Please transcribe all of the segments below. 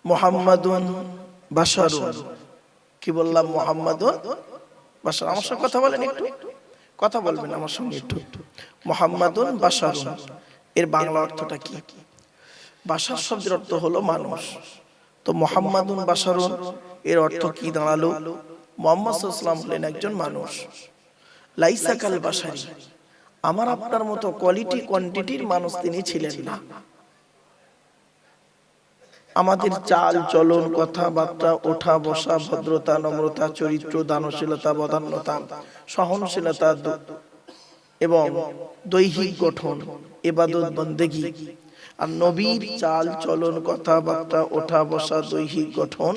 মুহাম্মাদুন বাশারুন। কি বললাম? মুহাম্মাদুন বাশার। আমার সঙ্গে কথা বলেন, একটু কথা বলবেন আমার সঙ্গে একটু। মুহাম্মাদুন বাশারুন এর বাংলা অর্থটা কি? বাশার শব্দের অর্থ হলো মানুষ। তো মুহাম্মাদুন বাশারুন এর অর্থ কি দাঁড়ালো? মুহাম্মদ সাল্লাল্লাহু আলাইহি ওয়াসাল্লাম হলেন একজন মানুষ। লাইসা কাল বাশারি, আমার আপনার মতো কোয়ালিটি কোয়ান্টিটির মানুষ তিনি ছিলেন না। আমাদের চাল চলন, কথাবার্তা, ওঠা বসা, ভদ্রতা, নম্রতা, চরিত্র, দানশীলতা, বদান্যতা, সহনশীলতা এবং দৈহিক গঠন, ইবাদত বন্দেগী আর নবীর চাল চলন, কথাবার্তা, ওঠা বসা, দৈহিক গঠন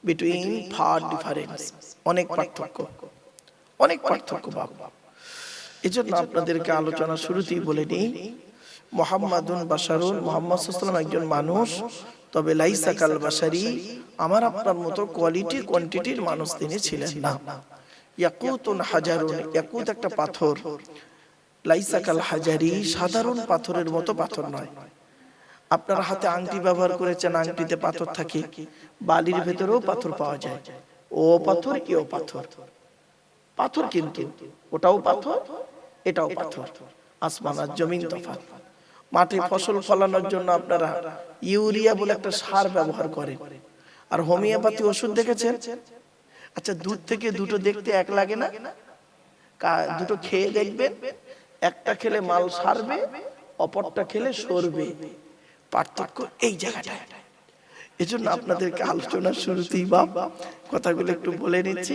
বিটুইন ফার ডিফারেন্স, অনেক পার্থক্য, অনেক পার্থক্য বাবা। এজন্য আপনাদেরকে আলোচনা শুরুতেই বলে নিই, মুহাম্মাদুন বাশারুন, মুহাম্মদ সাল্লাল্লাহু আলাইহি ওয়াসাল্লাম একজন মানুষ, তবে লাইসা কাল বাশারি, আমার আপনার মতো কোয়ালিটি কোয়ান্টিটির মানুষ তিনি ছিলেন না। ইয়াকুতুন হাজারুন, ইয়াকুত একটা পাথর, লাইসা কাল হাজারি, সাধারণ পাথরের মতো পাথর নয়। আপনার হাতে আংটি ব্যবহার করেছেন, আংটিতে পাথর থাকে, বালির ভেতরেও পাথর পাওয়া যায়। ও পাথর কি? ও পাথর, পাথর কিন্তু ওটাও পাথর, এটাও পাথর, আসমান আর জমিন তফাৎ। মাঠে ফসল ফলানোর জন্য আপনারা ইউরিয়া বলে একটা সার ব্যবহার করেন, আর হোমিওপ্যাথি ওষুধ দেখেছেন? আচ্ছা, দুধ থেকে দুটো দেখতে এক লাগে না? দুটো খেয়ে দেখবেন, একটা খেলে মাল সারবে, অপরটা খেলে সরবে। পার্থক্য এই জায়গাটায়। এজন্য আপনাদেরকে আলোচনার শুরুতেই বাবা কথাগুলো একটু বলে নিচ্ছি,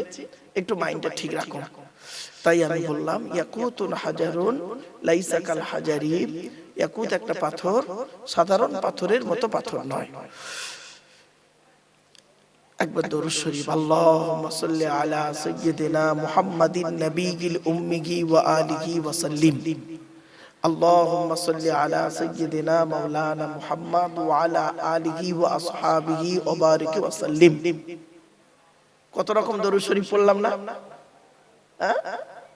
একটু মাইন্ডটা ঠিক রাখুন। তাই আমি বললাম ইয়াকুতুন হাজারুন লাইসা কাল হাজারি, ইয়াকুত একটা পাথর, সাধারণ পাথরের মতো পাথর নয়। একবার দরুদ শরীফ, আল্লাহুম্মা সাল্লি আলা সাইয়্যিদিনা মুহাম্মাদিন নবিয়্যিল উম্মিয়্যি ওয়া আলিহি ওয়া সাল্লিম। আল্লাহুম্মা সাল্লি আলা সাইয়্যিদিনা মাওলানা মুহাম্মাদ ওয়া আলা আলিহি ওয়া আসহাবিহি ওয়া বারিক ওয়া সাল্লিম। কত রকম দরুদ শরীফ পড়লাম না?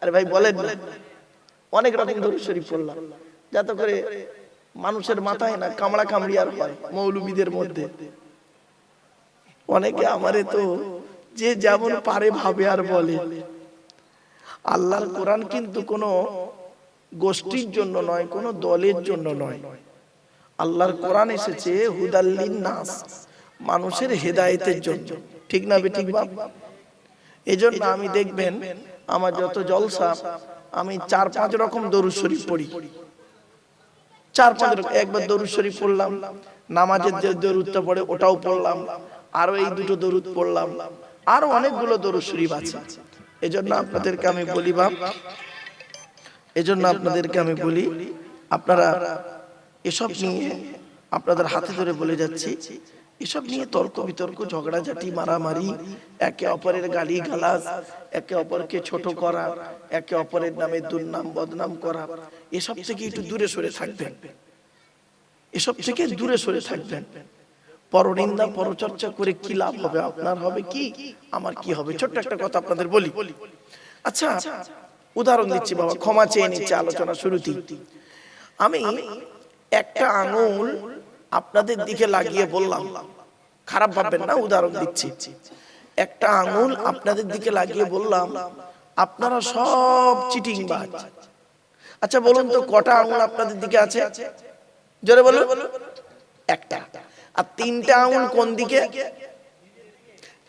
আরে ভাই বলেন না, অনেক রকম দরুদ শরীফ পড়লাম, যাতে করে মানুষের মাথায় না কামড়া কামড়ি আর হয়। মৌলবীদের মধ্যে অনেকে আমারে তো যে যেমন পারে ভাবে আর বলে। আল্লাহর কোরআন কিন্তু কোনো গোষ্ঠীর জন্য নয়, কোনো দলের জন্য নয়। আল্লাহর কোরআন এসেছে হুদাল্লিন নাস, মানুষের হেদায়েতের জন্য। ঠিক না বেঠিক বাপ? এজন্য আমি দেখবেন আমার যত জলসা, আমি 4-5 রকম দরুদ শরীফ পড়ি। 4-5 রকম। একবার দরুদ শরীফ পড়লাম, নামাজের যে দরুদটা পড়ে ওটাও পড়লাম, আরো এই দুটো দরুদ পড়লাম, আরো অনেকগুলো দরুদ শরীফ আছে। এজন্য আপনাদেরকে আমি বলি বাপ, এজন্য আপনাদেরকে আমি বলি, আপনারা এসব নিয়ে আপনাদের হাতে ধরে বলে যাচ্ছি, এসব নিয়ে তর্ক বিতর্ক, ঝগড়াঝাটি, মারামারি, একে অপরের গালি গালাজ, একে অপরকে ছোট করা, একে অপরের নামে দুর্নাম বদনাম করা, এসব থেকে একটু দূরে সরে থাকবেন। এসব থেকে দূরে সরে থাকবেন। পরনিন্দা পরচর্চা করে কি লাভ হবে? আপনার হবে কি, আমার কি হবে? ছোট্ট একটা কথা আপনাদের বলি। আচ্ছা, উদাহরণ দিচ্ছি বাবা, ক্ষমা চেয়ে নিচ্ছি আলোচনা শুরুতেই। আমি একটা আঙুল আপনাদের দিকে লাগিয়ে বললাম, খারাপ ভাববেন না, উদাহরণ দিচ্ছি। একটা আঙুল আপনাদের দিকে লাগিয়ে বললাম আপনারা সব চিটিংবাজ। আচ্ছা বলুন তো, কটা আঙুল আপনাদের দিকে আছে? জোরে বলুন। একটা। আর 3টা আঙুল কোন দিকে?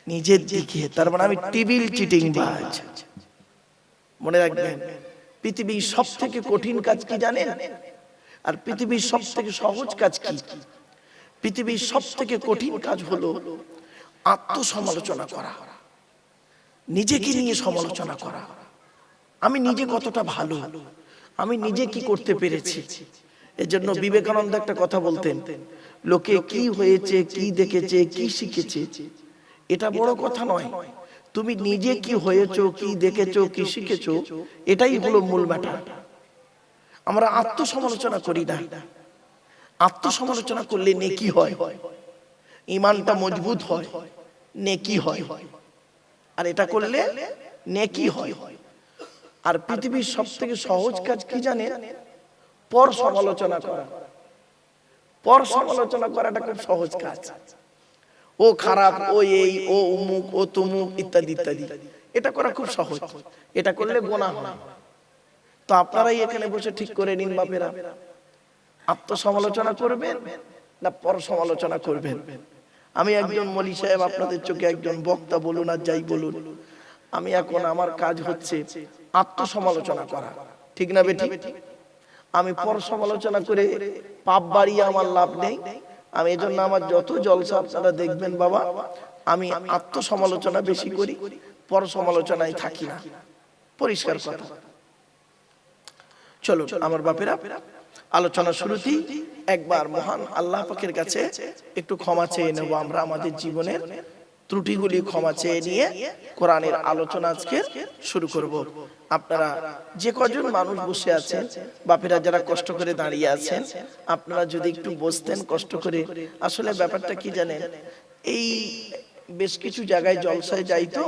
নিজের দিকে। তার মানে আমি টিবিল চিটিংবাজ। মনে রাখবেন, পৃথিবীর সব থেকে কঠিন কাজ কি জানেন? আর পৃথিবীর সব থেকে সহজ কাজ কি? পৃথিবীর সব থেকে কঠিন কাজ হলো আত্মসমালোচনা করা, নিজেকে নিয়ে সমালোচনা করা। আমি নিজে কতটা ভালো, আমি নিজে কি করতে পেরেছি। এজন্য বিবেকানন্দ একটা কথা বলতেন, লোকে কি হয়েছে, কি দেখেছে, কি শিখেছে, এটা বড় কথা নয়। তুমি নিজে কি হয়েছো, কি দেখেছো, কি শিখেছো, এটাই হলো মূল ম্যাটার। আমরা আত্মসমালোচনা করি না। আত্মসমালোচনা করলে নেকি হয়, ঈমানটা মজবুত হয়, নেকি হয়। আর এটা করলে নেকি হয়। আর পৃথিবীর সবথেকে সহজ কাজ কি জানেন? পর সমালোচনা করা। পর সমালোচনা করাটা খুব সহজ কাজ। ও খারাপ, ও এই, ও অমুক, ও তমুক, ইত্যাদি ইত্যাদি। এটা করা খুব সহজ, এটা করলে গোনা হয়। তো আপনারাই এখানে বসে ঠিক করে নিন বাপেরা, আত্মসমালোচনা করবেন না পর সমালোচনা করবেন। আমি একজন মলি সাহেব, আপনাদের চোখে একজন বক্তা বলুন আর যাই বলুন, আমি এখন আমার কাজ হচ্ছে আত্মসমালোচনা করা, ঠিক না বেঠিক? আমি পর সমালোচনা করে পাপ বাড়িয়ে আমার লাভ নেই। আমি এজন্য আমার যত জলসা আপনারা দেখবেন বাবা, আমি আত্মসমালোচনা বেশি করি, পর সমালোচনায় থাকি না। পরিষ্কার কথা। চলো আমার বাপেরা, আলোচনা শুরুতেই একবার মহান আল্লাহ পাকের কাছে একটু ক্ষমা চেয়ে নেব। আমরা আমাদের জীবনের ত্রুটিগুলি ক্ষমা চেয়ে নিয়ে কোরআনের আলোচনা আজকে শুরু করব। আপনারা যে কজন মানুষ বসে আছেন, বাপেরা যারা কষ্ট করে দাঁড়িয়ে আছেন, আপনারা যদি একটু বসতেন কষ্ট করে। আসলে ব্যাপারটা কি জানেন, এই বেশ কিছু জায়গায় জলসায় যাই তো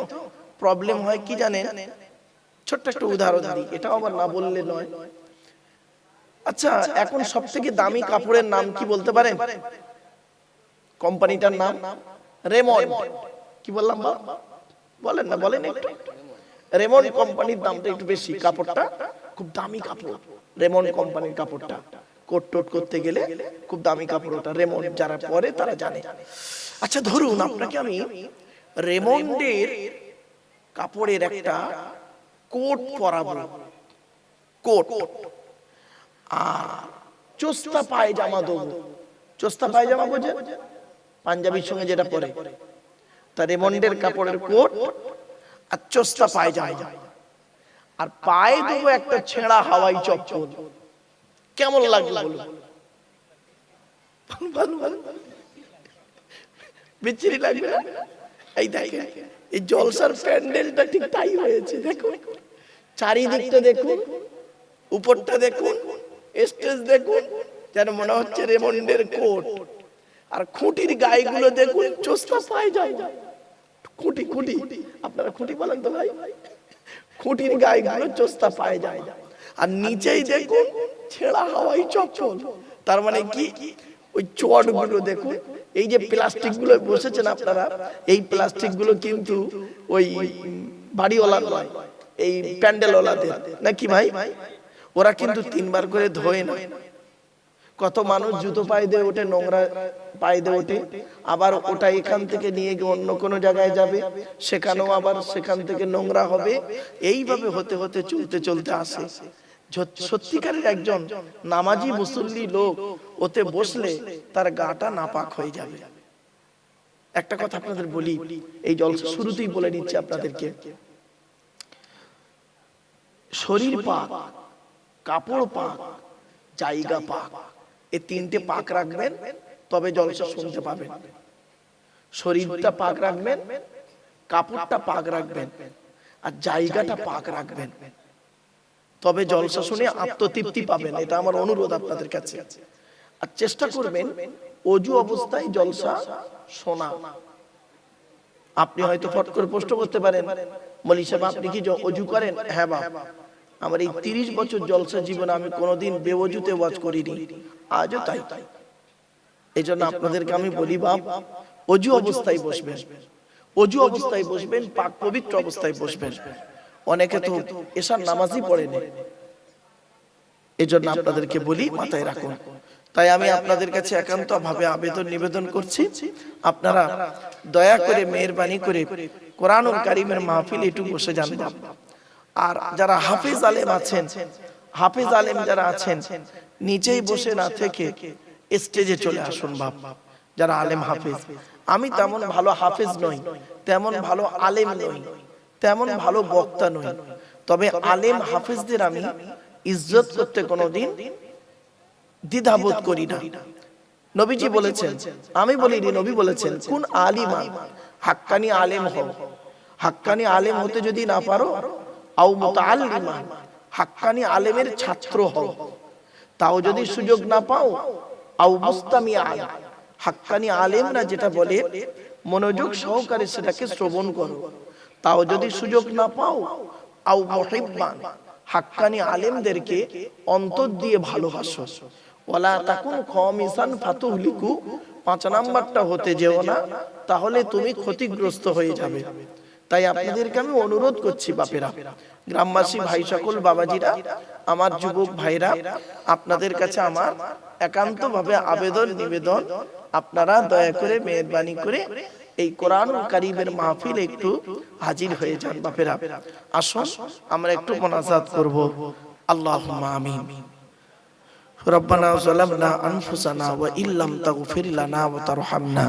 প্রবলেম হয় কি জানেন, ছোট্ট একটা উদাহরণ দিই, এটাও আবার না বললে নয়। আচ্ছা, এখন সব থেকে দামি কাপড়ের নাম কি বলতে পারেন? কোম্পানিটার নাম রেমন্ড। কি বললাম বা বলেন না, বলেন একটু। রেমন্ড কোম্পানির দামটা একটু বেশি, কাপড়টা খুব দামি কাপড়। রেমন্ড কোম্পানির কাপড়টা কোট টোট করতে গেলে খুব দামি কাপড়, ওটা রেমন্ড, যারা পরে তারা জানে। আচ্ছা ধরুন আপনাকে আমি রেমন্ডের কাপড়ের একটা কোট পরাবো, কোট, আর চোস্তা পায়জামা দেবো। চোস্তা পায়জামা বোঝেন, পাঞ্জাবির সঙ্গে যেটা পরে, তা রেমন্ডের কাপড়ের কোট আর চোস্তা পায়জামা, আর পায়ে দেবো একটা ছেঁড়া হাওয়াই চপ্পল। কেমন লাগলো বলুন? বিচ্ছিরি লাগবে না? এই দেখেন, এই জলসার প্যান্ডেলটা ঠিক তাই হয়েছে। দেখুন চারিদিকটা দেখুন, উপরটা দেখুন, স্টেজ দেখুন, যেন মনে হচ্ছে রেমন্ডের কোট। আর খুঁটির গায়েগুলো দেখুন, চোস্তা পায়জামা। খুঁটি খুঁটি, আপনারা খুঁটি বলেন তো ভাই? খুঁটির গায়েগুলো চোস্তা পায়জামা, আর নিচেই দেখুন ছেঁড়া হাওয়াই চপ্পল। তার মানে কি, ওই চটগুলো দেখুন, এই যে প্লাস্টিক গুলো বসেছেন আপনারা, এই প্লাস্টিক গুলো কিন্তু ওই বাড়িওয়ালা নয়, এই প্যান্ডেলওয়ালাদের নাকি ভাই? ওরা কিন্তু 3 বার করে ধোয় না। কত মানুষ জুতো পায়ে দিয়ে ওঠে, নোংরা পায়ে দিয়ে ওঠে, আবার ওটা এখান থেকে নিয়ে গিয়ে অন্য কোনো জায়গায় যাবে, সেখানেও আবার সেখান থেকে নোংরা হবে। এইভাবে হতে হতে চলতে চলতে আসে। সত্যিকারের একজন নামাজি মুসল্লি লোক ওতে বসলে তার গাটা নাপাক হয়ে যাবে। একটা কথা আপনাদের বলি, এই জলসা শুরুতেই বলে নিচ্ছি আপনাদেরকে, শরীর পাক, কাপড় পাক, জায়গা পাক, এই 3টে পাক রাখবেন, তবে জলসা শুনতে পাবেন। শরীরটা পাক রাখবেন, কাপড়টা পাক রাখবেন, আর জায়গাটা পাক রাখবেন, তবে জলসা শুনে আত্মতৃপ্তি পাবেন। এটা আমার অনুরোধ আপনাদের কাছে। আর চেষ্টা করবেন অজু অবস্থায় জলসা শোনা। আপনি হয়তো ফট করে প্রশ্ন করতে পারেন, মলি সাহেব আপনি কি অজু করেন? হ্যাঁ বাপ, আমার এই 30 বছর জলসা জীবনে আমি কোনোদিন বেওজুতে ওয়াজ করিনি, আজও তাই। এই জন্য আপনাদেরকে আমি বলি বাপ, অজু অবস্থায় বসবেন, অজু অবস্থায় বসবেন, পাক পবিত্র অবস্থায় বসবেন। অনেকে তো এশার নামাজই পড়েনি, এই জন্য আপনাদেরকে বলি মাথায় রাখুন। তাই আমি আপনাদের কাছে একান্ত ভাবে আবেদন নিবেদন করছি, আপনারা দয়া করে মেহেরবানি করে কোরআনুল কারীমের মাহফিল একটু বসে যান। আর যারা হাফেজ আলেম আছেন, হাফেজ আলেম যারা আছেন, নিচেই বসে না থেকে স্টেজে চলে আসুন বাপ। যারা আলেম হাফেজ, আমি তেমন ভালো হাফেজ নই, তেমন ভালো আলেম নই, তেমন ভালো বক্তা নই, তবে আলেম হাফেজদের আমি ইজ্জত করতে কোনোদিন দ্বিধাবোধ করি না। নবীজি বলেছেন, আমি বলিনি, নবী বলেছেন, কোন আলিমান, হাক্কানি আলেম হও। হাক্কানি আলেম হতে যদি না পারো, আও মুতাআল্লিমান, হাক্কানি আলেমের ছাত্র হও। তাও যদি সুযোগ না পাও, আও মুস্তামিআন, হাক্কানি আলেমরা যেটা বলে মনোযোগ সহকারে সেটাকে শ্রবণ করো। তাও যদি সুযোগ না পাও, আও মুহিব্বান, হাক্কানি আলেমদেরকে অন্তর দিয়ে ভালোবাসো। ওয়ালা তাকুন খামিসান ফাতুহলিকু, 5 নাম্বারটা হতে যেও না, তাহলে তুমি ক্ষতিগ্রস্ত হয়ে যাবে। তাই আপনাদেরকে আমি অনুরোধ করছি বাপেরা, গ্রামবাসী ভাই সকল, বাবাজিরা, আমার যুবক ভাইরা, আপনাদের কাছে আমার একান্তভাবে আবেদন নিবেদন, আপনারা দয়া করে মেহেরবানি করে এই কোরআনুল কারীমের মাহফিল একটু হাজির হয়ে যান বাপেরা। আসুন আমরা একটু মোনাজাত করব। আল্লাহুম্মা আমিন। রব্বানা যালামনা আনফুসানা ওয়া ইল্লাম তাগফির লানা ওয়া তারহামনা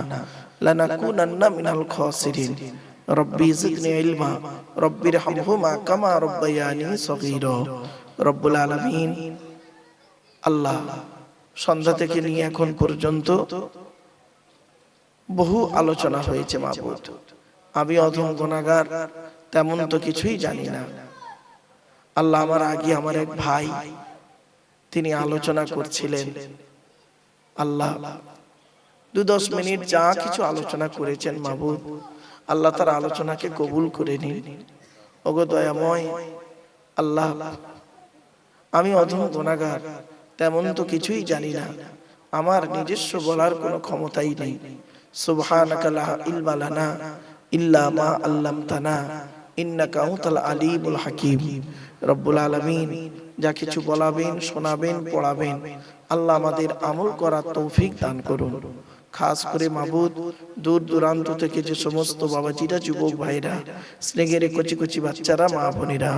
লানাকুনান্না মিনাল খাসিরিন। রব্বি জিদনি ইলমা রব্বিরহামহুমা কামা রাব্বায়ানি সগীরা। রব্বুল আলামিন, আল্লাহ, সন্ধ্যা থেকে নিয়ে এখন পর্যন্ত বহু আলোচনা হয়েছে মাবুদ। আমি অধম গুনাহগার, তেমন তো কিছুই জানি না। আল্লাহ, আমার আগে আমার এক ভাই তিনি আলোচনা করছিলেন। আল্লাহ, 2-10 মিনিট যা কিছু আলোচনা করেছেন মাবুদ, আল্লাহ তার আলোচনাকে কবুল করে নিন। ওগো দয়াময় আল্লাহ, আমি অধম গুনাহগার, তেমন তো কিছুই জানি না, আমার নিজস্ব বলার কোনো ক্ষমতাই নেই। সুবহানাকা লা ইলমা লানা ইল্লা মা আল্লামতানা ইন্নাকা আনতাল আলিমুল হাকিম। রব্বুল আলামিন, যা কিছু বলাবেন, শোনাবেন, পড়াবেন, আল্লাহ আমাদের আমল করার তৌফিক দান করুন। খাস করে মাবুদ, দূর দূরান্ত থেকে যে সমস্ত বাবাজিরা, যুবক ভাইরা, স্নেহের কচি কচি বাচ্চারা, মা বোনেরা,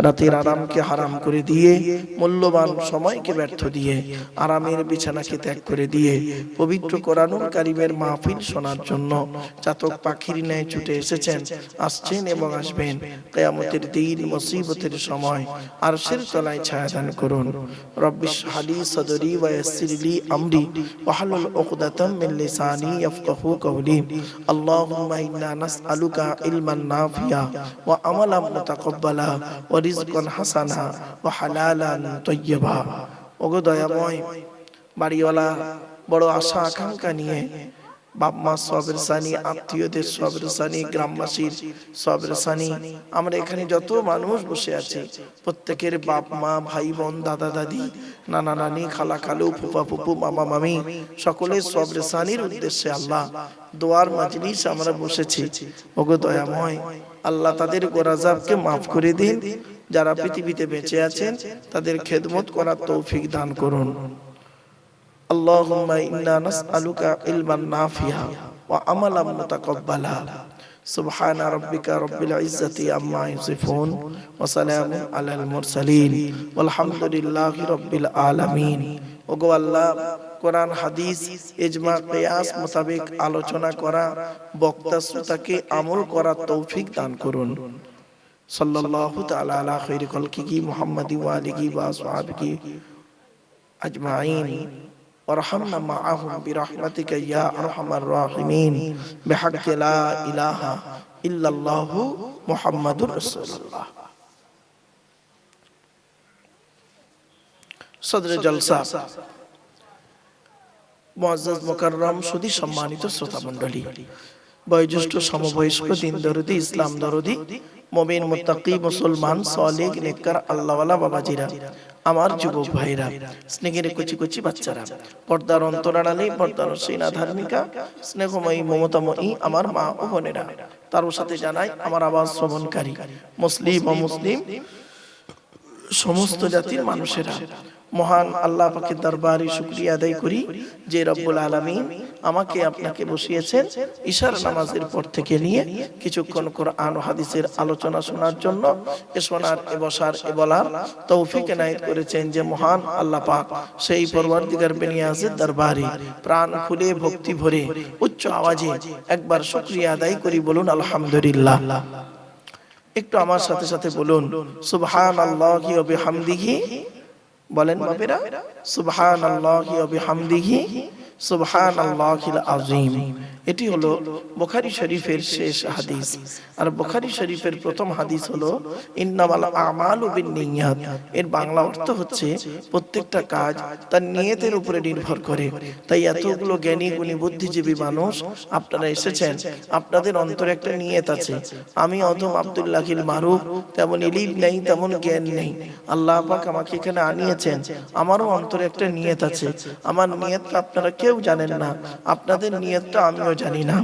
রাতের আরামকে হারাম করে দিয়ে, মূল্যবান সময়কে ব্যর্থ দিয়ে, আরামের বিছানাকে ত্যাগ করে দিয়ে পবিত্র কোরআনুল কারীমের মাহফিল শোনার জন্য চাতক পাখির ন্যায় ছুটে এসেছেন, আসছেন এবং আসবেন। কিয়ামতের দিন, মুসিবতের সময় আরশের তলায় ছায়া দান করুন। রব্বিশ হালি সদরি ওয়া ইয়াসসির লি আমরি ওয়াহলুল উকদাতাম মিন লিসানি ইয়াফকাহু কওলি। আল্লাহুম্মা ইন্না নাসআলুকা ইলমান নাফিয়া ওয়া আমালান মুতাকাব্বালা ওয়া রিজকান হাসানা ওয়া হালালান তাইয়্যিবা। ওগো দয়াময়, বাড়িওয়ালা বড় আশা আকাঙ্ক্ষা নিয়ে বাপ মা সবের সানি, আত্মীয়দের সবের সানি, গ্রামবাসীর সবের সানি, আমরা এখানে যত মানুষ বসে আছি, প্রত্যেকের বাপ মা, ভাই বোন, দাদা দাদি, নানা নানি, খালা খালু, ফুফা ফুফু, মামা মামি, সকলের সবের সানির উদ্দেশ্যে আল্লাহ দোয়ার মাজলিস আমরা বসেছি। ওগো দয়াময় আল্লাহ, তাদের গোরাজাবকে মাফ করে দিন। যারা পৃথিবীতে বেঁচে আছেন তাদের খেদমত করার তৌফিক দান করুন। আল্লাহুম্মা ইন্না নাসআলুকা ইলমান নাফিয়া ওয়া আমালান মুতাকাব্বালা। সুবহানা রাব্বিকা রাব্বিল ইজ্জাতি আম্মা ইয়াসিফুন ওয়া সালামুন আলাল মুরসালিন ওয়ালহামদুলিল্লাহি রাব্বিল আলামিন। ওগো আল্লাহ, কোরআন হাদিস ইজমা কিয়াস মোতাবেক আলোচনা করা, বক্তা শ্রোতাকে আমল করার তৌফিক দান করুন। সাল্লাল্লাহু তাআলা আলা খায়রি খালকিহি মুহাম্মাদি ওয়া আলিহি ওয়া আসহাবিহি আজমাইন। وارحمنا معهم برحمتك يا ارحم الراحمين بحق لا اله الا الله محمد رسول الله। সদরে জলসা, মুআজ্জাজ মুকাররম সুধী সম্মানিত শ্রোতা মণ্ডলী, বয়োজ্যেষ্ঠ সমবয়স্ক, দিন দরদি, ইসলাম দরদি, মুমিন মুত্তাকি, মুসলমান, সালেহ, নেককার, আল্লাহওয়ালা বাবাজিরা, আমার যুবক ভাইরা, স্নেহের কচি কচি বাচ্চারা, পর্দার অন্তরালে, পর্দার সিনা ধার্মিকা, স্নেহময়ী, মমতাময়ী আমার মা ও বোনেরা, তার সাথে জানাই আমার আওয়াজ শ্রবণকারী মুসলিম ও মুসলিম সমস্ত জাতির মানুষেরা, মহান আল্লাহ পাকের দরবারে শুকরিয়া আদায় করি যে রব্বুল আলামিন আমাকে আপনাকে বসিয়েছেন ইশার নামাজের পর থেকে নিয়ে কিছুক্ষণ কোরআন ও হাদিসের আলোচনা শোনার জন্য। এ শোনার, এ বসার, এ বলার তৌফিক এনায়েত করেছেন যে মহান আল্লাহ পাক। সেই পরওয়ারদিগার বেনিয়াজের দরবারে প্রাণ খুলে, ভক্তি ভরে, উচ্চ আওয়াজে একবার শুকরিয়া আদায় করি, বলুন আলহামদুলিল্লাহ। একটু আমার সাথে সাথে বলুন সুবহানাল্লাহি ওয়া বিহামদিহি। বলেন বাবেরা, সুবহানাল্লাহি ওয়া বিহামদিহি সুবহানাল্লাহিল আযীম। এটি হলো বুখারী শরীফের শেষ হাদিস। আর বুখারী শরীফের প্রথম হাদিস হলো ইন্নামাল আমালু বিন্নিয়াত। এর বাংলা অর্থ হচ্ছে প্রত্যেকটা কাজ তার নিয়তের উপরে নির্ভর করে। তাই এতগুলো জ্ঞানী গুণী বুদ্ধিজীবী মানুষ আপনারা এসেছেন, আপনাদের অন্তরে একটা নিয়ত আছে। আমি অধম আব্দুল্লাহিল মারুফ, তেমন ইলম নেই, তেমন জ্ঞান নেই, আল্লাহ পাক আমাকে এখানে আনিয়েছেন, আমারও অন্তরে একটা নিয়ত আছে। আমার নিয়তটা আপনারা কেউ জানেন না, আপনাদের নিয়তটা আমিও জানি না।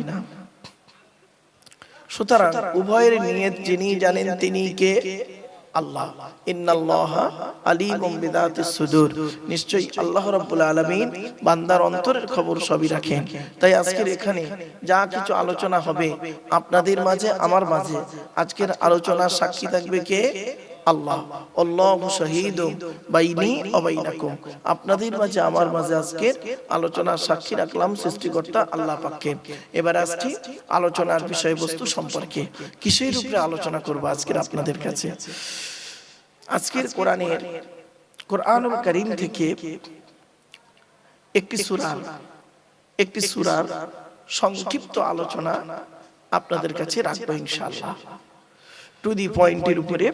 সুতরাং উভয়ের নিয়ত যিনি জানেন তিনি কে? আল্লাহ। ইন্নাল্লাহা আলিমুম বিযাতিস সুদূর। নিশ্চয়ই আল্লাহ রাব্বুল আলামিন বান্দার অন্তরের খবর সবই রাখেন। তাই আজকের এখানে যা কিছু আলোচনা হবে আপনাদের মাঝে আমার মাঝে, আজকের আলোচনার সাক্ষী থাকবে কে? আল্লাহ। আল্লাহু শাহীদুম বাইনি ওয়া বাইনাকুম। আপনাদের মাঝে আমার মাঝে আজকের আলোচনার সাক্ষী রাখলাম সৃষ্টিকর্তা আল্লাহ পাককে। এবার আসছি আলোচনার বিষয়বস্তু সম্পর্কে। কিসের উপরে আলোচনা করব আজকের আপনাদের কাছে? আজকের কোরআনুল কারীম থেকে একটি সূরার সংক্ষিপ্ত আলোচনা আপনাদের কাছে রাখবো ইনশাআল্লাহ। টু দি পয়েন্টের উপরে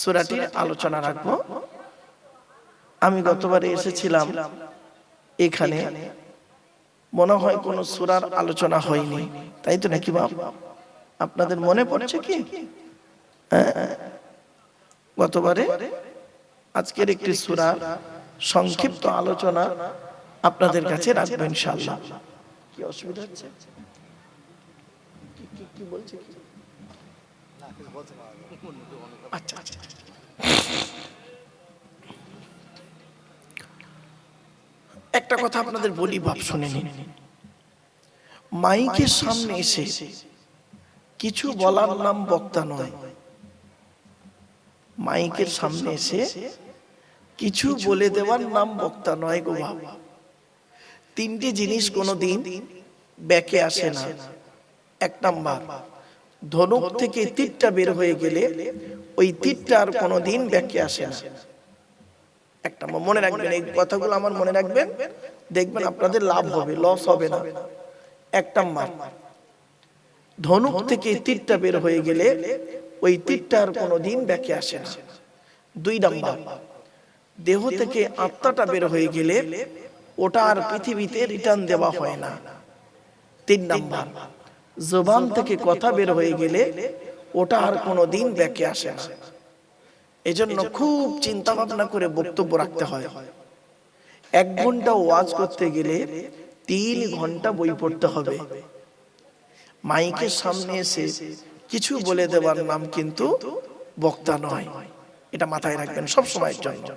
সূরাটির আলোচনা রাখবো। আমি গতবারে এসেছিলাম, এখানে মনে হয় কোন সূরার আলোচনা হয়নি, তাই তো নাকি বাপ? আপনাদের মনে পড়ছে কি গতবারে? আজকের একটি সূরার সংক্ষিপ্ত আলোচনা আপনাদের কাছে রাখবো ইনশাআল্লাহ। কি অসুবিধা হচ্ছে? কি বলছে? আচ্ছা আচ্ছা, একটা কথা আপনাদের বলি বাপ, শুনে নিন। মাইকের সামনে এসে কিছু বলার নাম বক্তা নয়। মাইকের সামনে এসে কিছু বলে দেওয়ার নাম বক্তা নয় গো বাবা। তিনটি জিনিস কোনোদিন ব্যাকে আসে না। এক নাম্বার, ধনুক থেকে তীরটা বের হয়ে গেলে ওই তীরটা আর কোনোদিন ব্যাকে আসে না। একটা মনে রাখবেন, এই কথাগুলো আমার মনে রাখবেন, দেখবেন আপনাদের লাভ হবে, লস হবে না। এক নাম্বার, ধনুক থেকে তীরটা বের হয়ে গেলে ওই তীরটা আর কোনোদিন ব্যাকে আসে না। দুই নাম্বার, দেহ থেকে আত্মাটা বের হয়ে গেলে ওটা আর পৃথিবীতে রিটার্ন দেওয়া হয় না। তিন নাম্বার, জবান থেকে কথা বের হয়ে গেলে ওটা আর কোনোদিন ব্যাকে আসে না। এজন্য খুব চিন্তা ভাবনা করে বক্তব্য রাখতে হয়। 1 ঘন্টা ওয়াজ করতে গেলে 3 ঘন্টা বই পড়তে হবে। মাইকের সামনে এসে কিছু বলে দেওয়ার নাম কিন্তু বক্তা নয়। এটা মাথায় রাখবেন সব সময়ের জন্য।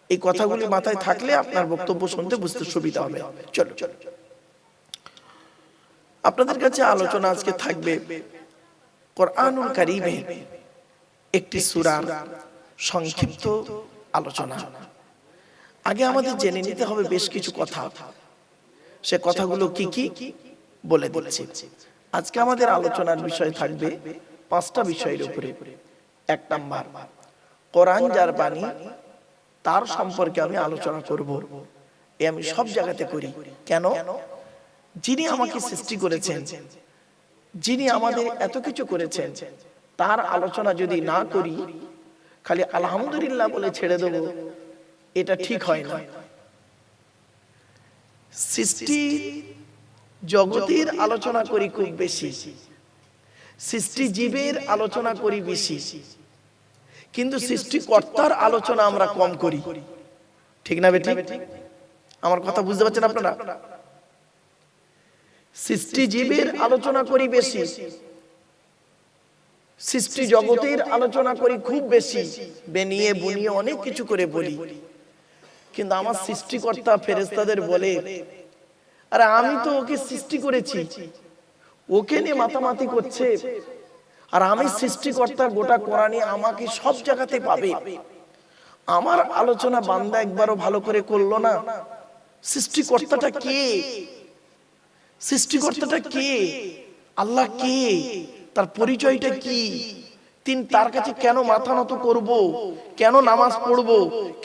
এই কথাগুলি মাথায় থাকলে আপনার বক্তব্য শুনতে বুঝতে সুবিধা হবে। চলো, আপনাদের কাছে আলোচনা আজকে থাকবে কোরআনুল কারীমের একটি সূরার সংক্ষিপ্ত আলোচনা। আগে আমাদের জেনে নিতে হবে বেশ কিছু কথা। সে কথাগুলো কি কি বলে দিচ্ছি। আজকে আমাদের আলোচনার বিষয় থাকবে 5টা বিষয়ের উপরে। 1 নাম্বার, কোরআন যার বাণী তার সম্পর্কে আমি আলোচনা করব। এ আমি সব জায়গাতে করি। কেন? যিনি আমাকে সৃষ্টি করেছেন, যিনি আমাদের এত কিছু করেছেন, তার আলোচনা যদি না করি, খালি আলহামদুলিল্লাহ বলে ছেড়ে দেব, এটা ঠিক হয় না। সৃষ্টি জগতের আলোচনা করি খুব বেশি, সৃষ্টি জীবের আলোচনা করি বেশি, কিন্তু সৃষ্টিকর্তার আলোচনা আমরা কম করি। ঠিক না বেঠিক? আমার কথা বুঝতে পারছেন আপনারা? সৃষ্টি জীবের আলোচনা করি বেশি, সৃষ্টি জগতের আলোচনা করি খুব বেশি, বেনিয়ে বুনিয়ে অনেক কিছু করে বলি। কিন্তু আমার সৃষ্টিকর্তা ফেরেশতাদের বলে, আরে আমি তো ওকে সৃষ্টি করেছি, ওকে নিয়ে মাতামাতি করছে, আর আমি সৃষ্টিকর্তা, গোটা কোরআনে আমাকে সব জায়গাতে পাবে। আমার আলোচনা বান্দা একবারও ভালো করে করলো না। সৃষ্টিকর্তাটা কে? সৃষ্টিকর্তাটা কে? আল্লাহ কে? তার পরিচয়টা কি? তার কাছে কেন মাথা নত করব? কেন নামাজ পড়ব?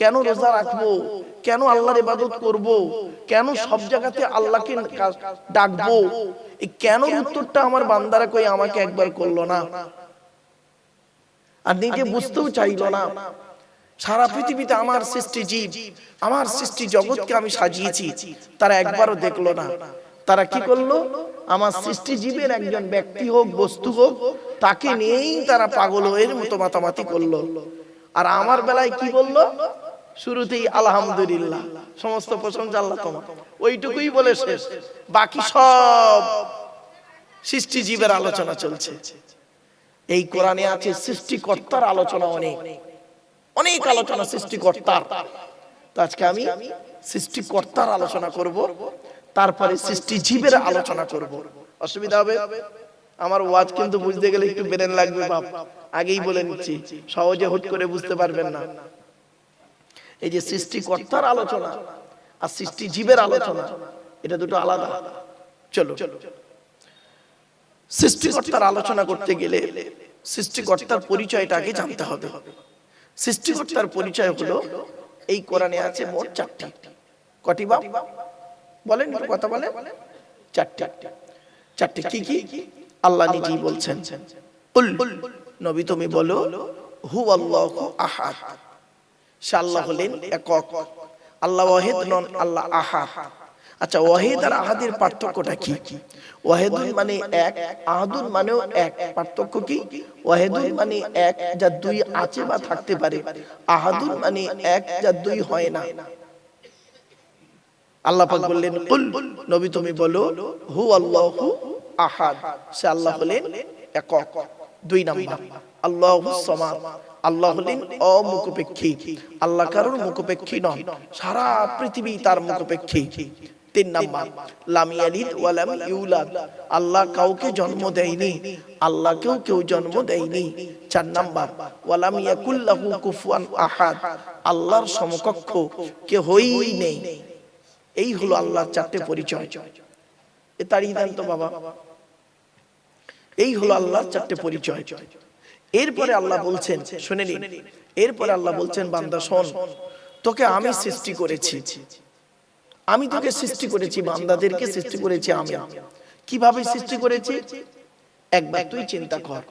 কেন রোজা রাখবো? কেন আল্লাহর ইবাদত করব, কেন সব জায়গাতে আল্লাহকে ডাকবো, এই কেন উত্তরটা আমার বান্দারা কই আমাকে একবার করলো না, আর নিজে বুঝতেও চাইলো না। সারা পৃথিবীতে আমার সৃষ্টি জীব, আমার সৃষ্টি জগৎকে আমি সাজিয়েছি, তারা একবারও দেখলো না। তারা কি করলো, আমার সৃষ্টি জীবের একজন ব্যক্তি হোক বস্তু হোক তাকে নিয়েই তারা পাগল হয়ে মতো মাতামাতি করলো। আর আমার বেলায় কি বললো, শুরুতেই আলহামদুলিল্লাহ, সমস্ত প্রশংসা আল্লাহ তোমার, ওইটুকুই বলে শেষ। বাকি সব সৃষ্টি জীবের আলোচনা চলছে। এই কোরআনে আছে সৃষ্টিকর্তার আলোচনা, অনেক অনেক আলোচনা সৃষ্টিকর্তার। তো আজকে আমি সৃষ্টিকর্তার আলোচনা করব, তারপরে সৃষ্টি জীবের আলোচনা করব। অসুবিধা হবে? আমার ওয়াজ কিন্তু বুঝতে গেলে একটু ব্রেন লাগবে বাপ, আগেই বলে নিচ্ছি, সহজে হুট করে বুঝতে পারবেন না। এই যে সৃষ্টিকর্তার আলোচনা আর সৃষ্টি জীবের আলোচনা, এটা দুটো আলাদা। চলো, সৃষ্টিকর্তার আলোচনা করতে গেলে সৃষ্টিকর্তার পরিচয়টা আগে জানতে হবে। সৃষ্টিকর্তার পরিচয় হলো, এই কোরআনে আছে মোট 4টি। কটি বাপ বলেন, কথা বলেন। 4টি। কি কি? আল্লাহ নিজেই বলছেন, কুল নবী তুমি বলো, হুয়াল্লাহু আহাদ, সে আল্লাহ হলেন একক। আল্লাহ ওয়াহিদ নন, আল্লাহ আহাদ। আচ্ছা, ওয়াহিদ আর আহাদের পার্থক্যটা কি? ওয়াহিদুন মানে এক, আহাদুন মানেও এক। পার্থক্য কি? ওয়াহিদুন মানে এক যা দুই আছে বা থাকতে পারে, আহাদুন মানে এক যা দুই হয় না। আল্লাহ পাক বললেন, কুল নবী তুমি বলো, হু আল্লাহু আহাদ, সে আল্লাহ হলেন একক। 2 নাম্বার, আল্লাহুস সামাদ, আল্লাহ হলেন অমুখপেক্ষী, আল্লাহ কারোর মুখপেক্ষী নন, সারা পৃথিবী তার মুখপেক্ষী। 3 নাম্বার, লাম ইয়ালিদ ওয়া লাম ইউলাদ, আল্লাহ কাউকে জন্ম দেয়নি, আল্লাহকেও কেউ জন্ম দেয়নি। 4 নাম্বার, ওয়া লাম ইয়াকুল লাহু কুফুয়ান আহাদ, আল্লাহর সমকক্ষ কেউই নেই। এই হলো আল্লাহর 4টে পরিচয়। এ তাড়িয়ে দেন তো বাবা। এই হলো আল্লাহর 4টে পরিচয়। এরপরে আল্লাহ বলছেন, শুনে নিন, এরপরে আল্লাহ বলছেন, বান্দা শোন, তোকে আমি সৃষ্টি করেছি, আমি তোকে সৃষ্টি করেছি, বান্দাদেরকে সৃষ্টি করেছি আমি। কিভাবে সৃষ্টি করেছি একবার তুই চিন্তা কর।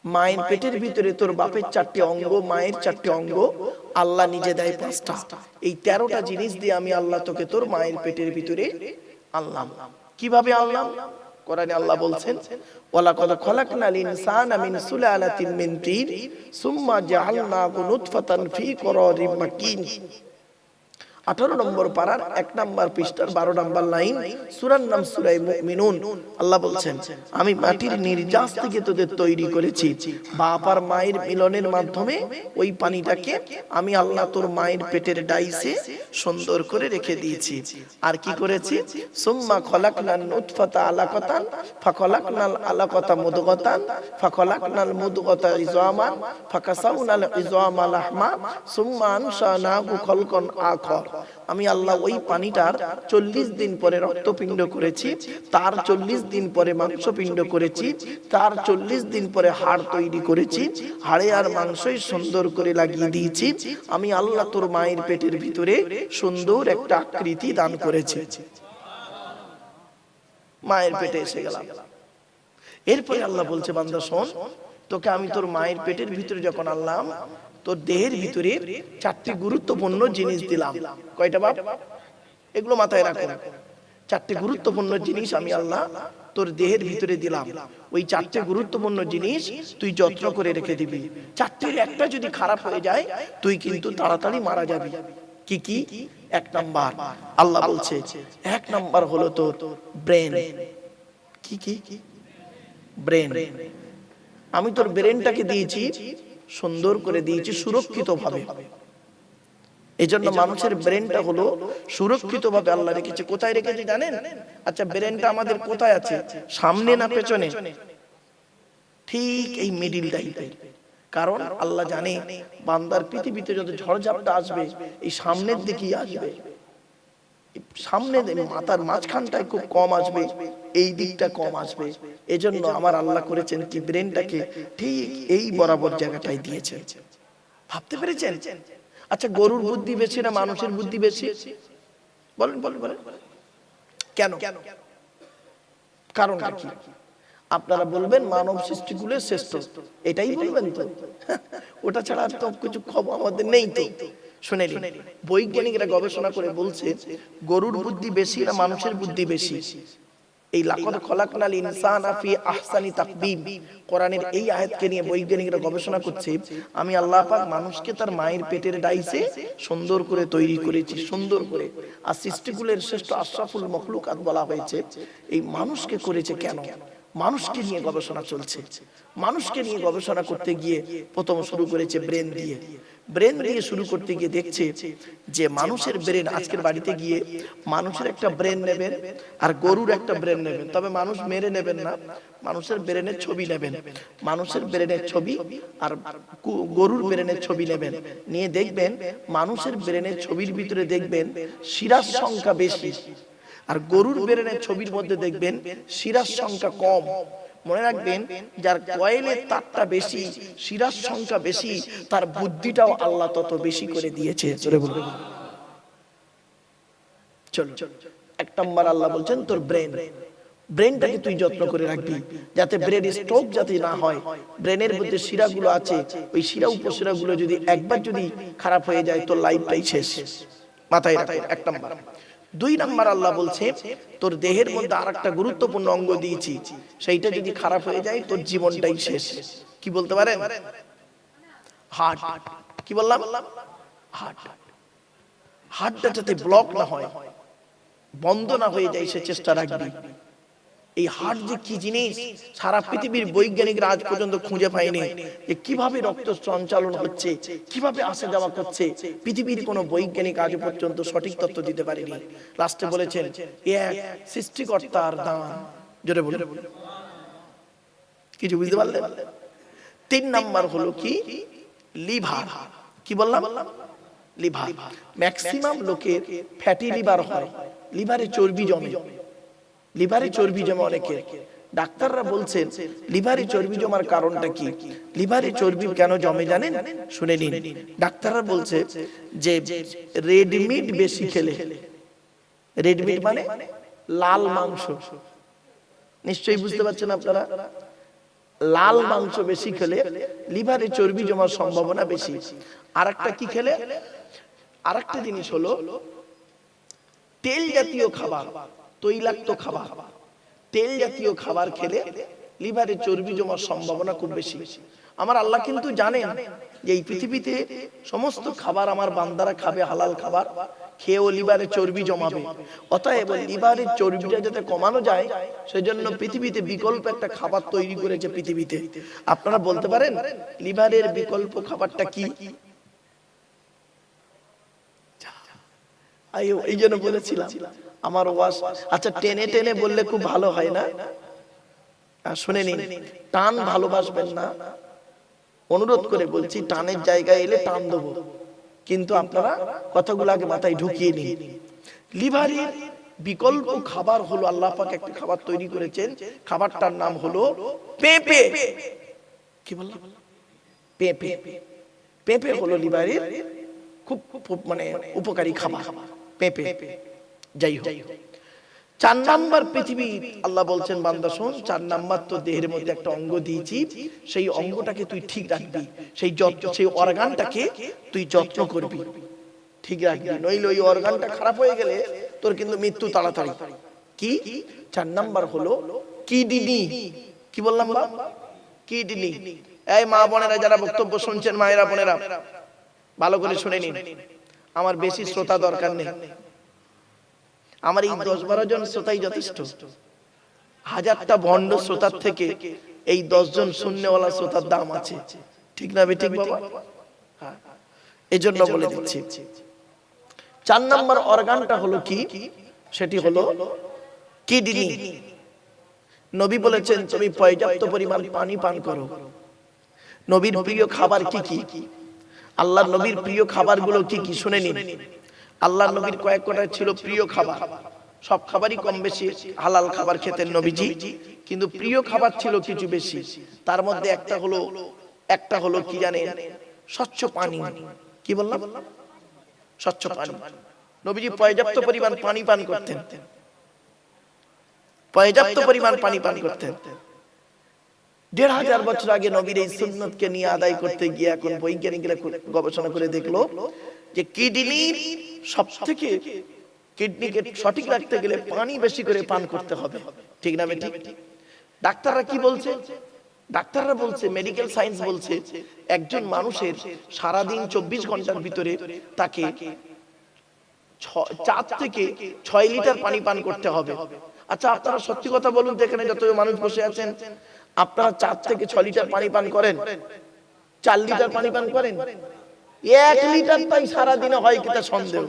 মায়ের পেটের ভিতরে তোর বাপের 4টে অঙ্গ, মায়ের 4টে অঙ্গ, আল্লাহ নিজে দেয় 5টা। এই 13টা জিনিস দিয়ে আমি আল্লাহ তোকে তোর মায়ের পেটের ভিতরে আনলাম। কিভাবে আনলাম? কোরআনে আল্লাহ বলছেন, ওয়ালাকাদ খালাকনাল ইনসানা মিন সুলালাতিন মিন তিন সুম্মা জাআলনাহু নুতফাতান ফি করারিম মাকিন। 18 নম্বর পারার 1 নম্বর পৃষ্ঠার 12 নম্বর লাইন, সূরার নাম সূরা মুমিনুন। আল্লাহ বলছেন, আমি মাটির নির্যাস থেকে তোদের তৈরি করেছি, বাপ আর মায়ের মিলনের মাধ্যমে ওই পানিটাকে আমি আল্লাহ তোর মায়ের পেটের ডাইসে সুন্দর করে রেখে দিয়েছি। আর কি করেছি? সুম্মা খলাকনান নুতফাতা আলাকাতান ফাখলাকনাল আলাকাতা মুদগাতান ফাখলাকনাল মুদগাতা ইযামান ফাকাসাউনাল ইযামা লাহমা সুম্মা আনশানাহু খালকান আখর। আমি আল্লাহ ওই পানিটার 40 দিন পরে রক্তপিণ্ড করেছি, তার 40 দিন পরে মাংসপিণ্ড করেছি, তার 40 দিন পরে হাড় তৈরি করেছি, হাড়ে আর মাংসই সুন্দর করে লাগিয়ে দিয়েছি। আমি আল্লাহ তোর মায়ের পেটের ভিতরে সুন্দর একটা আকৃতি দান করেছি। মায়ের পেটে এসে গেলাম। এরপরে আল্লাহ বলছে, বান্দা শোন, তোকে আমি তোর মায়ের পেটের ভিতরে যখন আনলাম, তোর দেহের ভিতরে 4টি গুরুত্বপূর্ণ জিনিস দিলাম। কয়টা বাপ? এগুলো মাথায় রাখো। 4টি গুরুত্বপূর্ণ জিনিস আমি আল্লাহ তোর দেহের ভিতরে দিলাম। ওই 4টে গুরুত্বপূর্ণ জিনিস তুই যত্ন করে রেখে দিবি। 4টির একটা যদি খারাপ হয়ে যায়, তুই কিন্তু তাড়াতাড়ি মারা যাবি। কি কি? 1 নাম্বার আল্লাহ বলছে, 1 নাম্বার হলো তোর ব্রেন। কি কি? ব্রেন। আমি তোর ব্রেনটাকে দিয়েছি, সুন্দর করে দিয়েছি, সুরক্ষিত ভাবে। এজন্য মানুষের ব্রেনটা হলো সুরক্ষিত ভাবে আল্লাহ রেখেছে। কোথায় রেখেছে জানেন? আচ্ছা, ব্রেনটা আমাদের কোথায় আছে? সামনে না পেছনে? ঠিক এই মিডিল টাইপের। কারণ আল্লাহ জানে বান্দার পৃথিবীতে যত ঝড়ঝাপটা আসবে এই সামনের দিকেই আসবে। সামনে মাথার মাঝখানটায় খুব কম আসবে, এই দিকটা কম আসবে। এজন্য আমার আল্লাহ করেছেন কি, ব্রেনটাকে ঠিক এই বরাবর জায়গাটায় দিয়েছেন। ভাবতে পেরেছেন? আচ্ছা, গরুর বুদ্ধি বেশি না মানুষের বুদ্ধি বেশি? বলেন বলেন বলেন, কেন? কারণ কি? আপনারা বলবেন মানব সৃষ্টিগুলোর শ্রেষ্ঠ, এটাই বলবেন তো? ওটা ছাড়া আর তো কিছু খবর আমাদের নেই তো। শুনে নিন, বৈজ্ঞানিকরা গবেষণা করে বলছে গরুর বুদ্ধি বেশি না মানুষের বুদ্ধি বেশি? এই লাকাদ খলাকনাল ইনসানা ফি আহসানি তাকবীম, কোরআনের এই আয়াতকে নিয়ে বৈজ্ঞানিকরা গবেষণা করছে, আমি আল্লাহ পাক মানুষকে তার মায়ের পেটের ডাইসে সুন্দর করে তৈরি করেছি, সুন্দর করে। আর সৃষ্টিকুলের শ্রেষ্ঠ আশরাফুল মখলুকাত বলা হয়েছে। এই মানুষকে করেছে কেন? মানুষকে নিয়ে গবেষণা চলছে। মানুষকে নিয়ে গবেষণা করতে গিয়ে প্রথম শুরু করেছে ব্রেন দিয়ে। ব্রেন দিয়ে শুরু করতে গিয়ে দেখছে যে মানুষের ব্রেন, আজকের বাড়িতে গিয়ে মানুষের একটা ব্রেন নেবেন আর গরুর একটা ব্রেন নেবেন, তবে মানুষ মেরে নেবেন না, মানুষের ব্রেনের ছবি নেবেন, মানুষের ব্রেনের ছবি আর গরুর ব্রেনের ছবি নেবেন, নিয়ে দেখবেন মানুষের ব্রেনের ছবির ভিতরে দেখবেন শিরার সংখ্যা বেশি, আর গরুর ব্রেনের ছবির মধ্যে দেখবেন শিরার সংখ্যা কম। মনে রাখবেন, যার কয়েলের তারটা বেশি, শিরার সংখ্যা বেশি, তার বুদ্ধিটাও আল্লাহ তত বেশি করে দিয়েছে। জোরে বলুন। চলো, এক নম্বর আল্লাহ বলছেন তোর ব্রেন, ব্রেনটাকে তুই যত্ন করে রাখবি যাতে ব্রেন স্ট্রোক যাতে না হয়। ব্রেনের মধ্যে শিরাগুলো আছে, ওই শিরা উপশিরাগুলো যদি একবার যদি খারাপ হয়ে যায় তোর লাইফটাই শেষ। মাথায় রাখো, এক নম্বর। দুই নাম্বার আল্লাহ বলছে তোর দেহের মধ্যে আরেকটা গুরুত্বপূর্ণ অঙ্গ দিয়েছি, সেইটা যদি খারাপ হয়ে যায় তোর জীবনটাই শেষ। কি বলতে পারেন? হার্ট। কি বললাম? হার্ট। হার্টটা যাতে ব্লক না হয়, বন্ধ না হয়ে যায়, সে চেষ্টা রাখবি। এই হার্ট যে কি জিনিস, সারা পৃথিবীর বৈজ্ঞানিকরা আজ পর্যন্ত খুঁজে পায়নি যে কিভাবে রক্ত সঞ্চালন হচ্ছে, কিভাবে আসা যাওয়া করছে। পৃথিবীর কোনো বৈজ্ঞানিক আজ পর্যন্ত সঠিক তথ্য দিতে পারেনি। লাস্টে বলেছেন এক সৃষ্টিকর্তার দান। জোরে বলুন। কিছু বুঝতে পারলেন? তিন নাম্বার হলো কি? লিভার। কি বললাম? লিভার। ম্যাক্সিমাম লোকের ফ্যাটি লিভার হয়, লিভারে চর্বি জমে। লিভারে চর্বি জমে অনেকের। ডাক্তাররা বলছেন লিভারে চর্বি জমার কারণটা কি? লিভারে চর্বি কেন জমে জানেন? শুনে নিন। ডাক্তাররা বলছে যে রেড মিট বেশি খেলে, রেড মিট মানে লাল মাংস, নিশ্চয়ই বুঝতে পারছেন আপনারা। লাল মাংস বেশি খেলে লিভারে চর্বি জমার সম্ভাবনা বেশি। আরেকটা কি খেলে? আরেকটা জিনিস হলো তেল জাতীয় খাবার, তৈলাক্ত খাবার, তেল জাতীয় খাবার খেলে লিভারে চর্বি জমার সম্ভাবনা খুব বেশি। আমার আল্লাহ কিন্তু জানেন যে এই পৃথিবীতে সমস্ত খাবার আমার বান্দারা খাবে, হালাল খাবার, খেয়েও লিভারে চর্বি জমাবে। অতএব লিভারের চর্বিটা যাতে কমানো যায় সেজন্য পৃথিবীতে বিকল্প একটা খাবার তৈরি করেছে পৃথিবীতে। আপনারা বলতে পারেন লিভারের বিকল্প খাবারটা কি? এই জন্য বলেছিলাম আমার ওয়াজ, আচ্ছা টেনে টেনে বললে খুব ভালো হয় না? শুনে নিন, টান ভালোবাসবেন না, অনুরোধ করে বলছি, টানের জায়গায় এলে টান দেবো, কিন্তু আপনারা কথাগুলো আগে মাথায় ঢুকিয়ে নিন। লিভারের বিকল্প খাবার হলো, আল্লাহ পাক একটা খাবার তৈরি করেছেন, খাবারটার নাম হলো পেঁপে। কি বললাম? পেঁপে। পেঁপে হলো লিভারের খুব মানে উপকারী খাবার, পেঁপে। যাই হোক, 4 নাম্বার পৃথিবী আল্লাহ বলছেন বান্দা শোন, 4 নাম্বার তো দেহের মধ্যে একটা অঙ্গ দিয়েছি, সেই অঙ্গটাকে তুই ঠিক রাখবি, সেই অর্গানটাকে তুই যত্ন করবি, ঠিক রাখবি, নইলে ওই অর্গানটা খারাপ হয়ে গেলে তোর কিন্তু মৃত্যু তাড়াতাড়ি। কি? 4 নাম্বার হলো কিডনি। কি বললাম বাপ? কিডনি। এই মা বোনেরা যারা বক্তব্য শুনছেন, মায়েরা বোনেরা ভালো করে শুনে নিন, আমার বেশি শ্রোতা দরকার নেই, আমার এই 10-12 জন শ্রোতাই যথেষ্ট। 1000টা ভণ্ড শ্রোতার থেকে এই 10 জন শূন্যওয়ালা শ্রোতার দাম আছে, ঠিক না বেঠিক বাবা? হ্যাঁ, এজন্য বলে দিচ্ছি। 4 নাম্বার অর্গানটা হলো কি? সেটি হলো কিডনি। নবী বলেছেন তুমি পর্যাপ্ত পরিমাণ পানি পান করো। নবীর প্রিয় খাবার কি কি? আল্লাহর নবীর প্রিয় খাবারগুলো কি কি শুনে নিন। আল্লাহর নবীর কয়েক কটা ছিল প্রিয় খাবার, সব খাবারই কম বেশি হালাল খাবার খেতেন নবীজি, কিন্তু প্রিয় খাবার ছিল কিছু বেশি। তার মধ্যে একটা হলো কি জানেন? স্বচ্ছ পানি। কি বললাম? স্বচ্ছ পানি। নবীজি পর্যাপ্ত পরিমাণ পানি পান করতেন, পর্যাপ্ত পরিমাণ পানি পান করতেন। ১৫০০ বছর আগে নবীর এই সুন্নতকে নিয়ে আদায় করতে গিয়ে এখন বৈজ্ঞানিকরা গবেষণা করে দেখলো যে কিডনির সবথেকে, কিডনিকে সঠিক রাখতে গেলে পানি বেশি করে পান করতে হবে। ঠিক না বেটি? ডাক্তাররা কি বলছে? ডাক্তাররা বলছে, মেডিকেল সায়েন্স বলছে, একজন মানুষের সারাদিন ২৪ ঘন্টার ভিতরে তাকে ৪ থেকে ৬ লিটার পানি পান করতে হবে। আচ্ছা আপনারা সত্যি কথা বলুন তো, এখানে যত মানুষ বসে আছেন আপনারা ৪ থেকে ৬ লিটার পানি পান করেন? ৪ লিটার পানি পান করেন? ১ লিটার তাই সারাদিনে হয় কিনা সন্দেহ।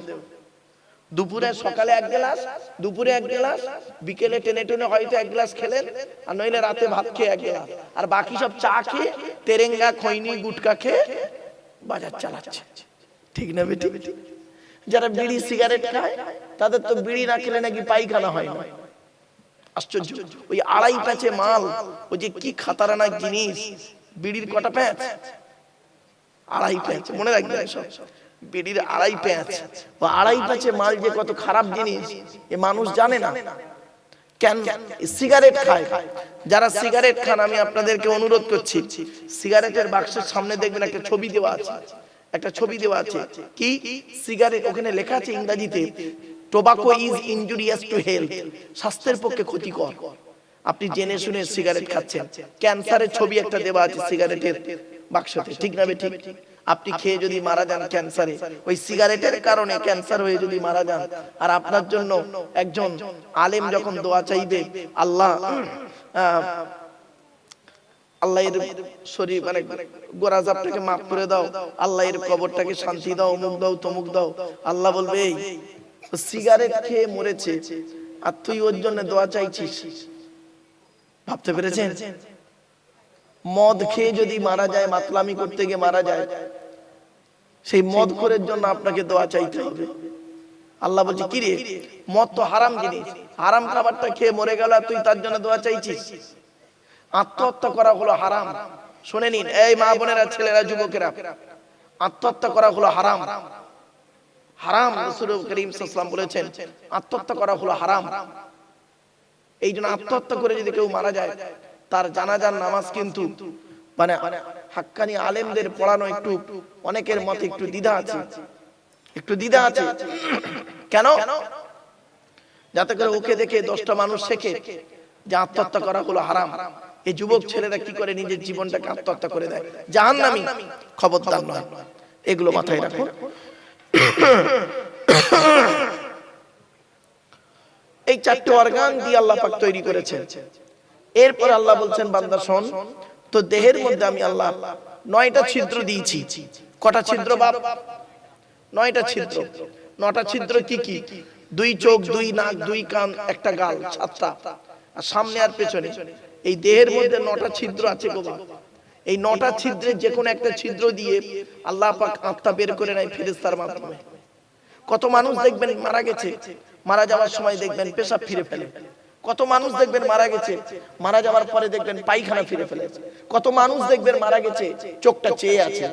দুপুরে সকালে ১ গ্লাস, দুপুরে ১ গ্লাস, বিকেলে টেনে টেনে হয়তো ১ গ্লাস খেলেন, আর নইলে রাতে ভাত খেয়ে ১ গ্লাস, আর বাকি সব চা খেয়ে, তেরেঙ্গা, খৈনি, গুটকা খেয়ে বাজার চালাচ্ছে। ঠিক না বেটি? যারা বিড়ি সিগারেট খায় তাদের তো বিড়ি না খেলে নাকি পায়খানা হয় না। আশ্চর্য! ওই ২.৫ প্যাচে মাল, ওই যে কি খাতারানা জিনিস, বিড়ির কটা প্যাচ? ২.৫ প্যাচ, মনে রাখবেন সব। বিড়ির ২.৫ প্যাচ, ও ২.৫ প্যাচে মাল যে কত খারাপ জিনিস এ মানুষ জানে না। কেন সিগারেট খায়? যারা সিগারেট খান আমি আপনাদেরকে অনুরোধ করছি, সিগারেটের বাক্সের সামনে দেখবেন একটা ছবি দেওয়া আছে, একটা ছবি দেওয়া আছে কি সিগারেট, ওখানে লেখা আছে ইংরেজিতে, tobacco is injurious to health, স্বাস্থ্যের পক্ষে ক্ষতিকর। আপনি জেনে শুনে সিগারেট খাচ্ছেন। ক্যান্সারের ছবি একটা দেওয়া আছে সিগারেটের বাক্সতে। ঠিক না বেঠিক? আপনি খেয়ে যদি মারা যান ক্যান্সারে, ওই সিগারেটের কারণে ক্যান্সার হয়ে যদি মারা যান, আর আপনার জন্য একজন আলেম যখন দোয়া চাইবে, আল্লাহ আল্লাহ এর শরীর মানে গোরাজাবটাকে মাফ করে দাও, আল্লাহ এর কবরটাকে শান্তি দাও, অমুক দাও, তমুক দাও, আল্লাহ বলবে এই সিগারেট খেয়ে মরেছে আর তুই ওর জন্য দোয়া চাইছিস। ভাবতে পেরেছেন? মদ খেয়ে যদি মারা যায়, মাতলামি করতে গিয়ে মারা যায়, সেই মদ খোরের জন্য আপনাকে দোয়া চাইতে হবে। আল্লাহ বলছে কি রে, মদ তো হারাম জিনিস, হারাম খাবারটা খেয়ে মরে গেল আর তুই তার জন্য দোয়া চাইছিস। আত্মহত্যা করা হলো হারাম। শুনে নিন এই মা বোনেরা, ছেলেরা, যুবকেরা, আত্মহত্যা করা হলো হারাম। হারাম। রাসূল করিম সাল্লাল্লাহু আলাইহি ওয়াসাল্লাম বলেছেন আত্মহত্যা করা হলো হারাম। এই জন্য আত্মহত্যা করে যদি কেউ মারা যায়, তার জানাজার নামাজ কিন্তু মানে হাক্কানি আলেমদের পড়ানো একটু, অনেকের মতে একটু দ্বিধা আছে, একটু দ্বিধা আছে। কেন? যাতে করে ওকে দেখে 10টা মানুষ শেখে যে আত্মহত্যা করা হলো হারাম। এই যুবক ছেলেরা কি করে নিজের জীবনটাকে আত্মহত্যা করে দেয়, জাহান্নামী। খবরদার নয়, এগুলো মাথায় রাখুন। এই 4টে অর্গান দিয়ে আল্লাহ পাক তৈরি করেছেন। এরপর আল্লাহ বলছেন বান্দা শোন, তো দেহের মধ্যে আমি আল্লাহ 9টা ছিদ্র দিয়েছি। কটা ছিদ্র বাপ? 9টা ছিদ্র। 9টা ছিদ্র কি কি? 2 চোখ, 2 নাক, 2 কান, 1টা গাল, 7টা, আর সামনে আর পেছনে। এই দেহের মধ্যে 9টা ছিদ্র আছে গো বাপ। এই 9টা ছিদ্রে যে কোনো একটা ছিদ্র দিয়ে আল্লাহ পাক আত্মা বের করে নেয় ফেরেশতার মাধ্যমে। কত মানুষ দেখবেন মারা গেছে, মারা যাওয়ার সময় দেখবেন পেশাব ফিরে ফেলে। কত মানুষ দেখবেন মারা গেছে, মারা যাওয়ার পরে দেখবেন পায়খানা ফিরে ফেলেছে। কত মানুষ দেখবেন মারা গেছে চোখটা চেয়ে আছে।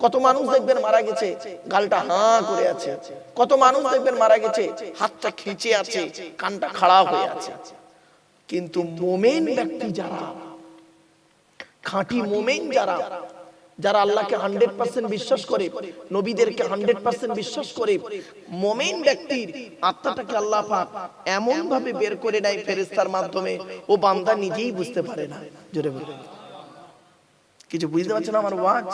কত মানুষ দেখবেন মারা গেছে গালটা হাঁ করে আছে। কত মানুষ দেখবেন মারা গেছে হাতটা খিঁচে আছে, কানটা খাড়া হয়ে আছে। কিন্তু মুমিন ব্যক্তি যারা, খাঁটি মুমিন যারা, যারা আল্লাহকে 100% বিশ্বাস করে, নবীদেরকে 100% বিশ্বাস করে, মুমিন ব্যক্তির আত্মাটাকে আল্লাহ পাক এমন ভাবে বের করে নেয় ফেরেশতার মাধ্যমে, ও বান্দা নিজেই বুঝতে পারে না। জোরে বলুন, কিছু বুঝতে পারছেন আমার ওয়াজ?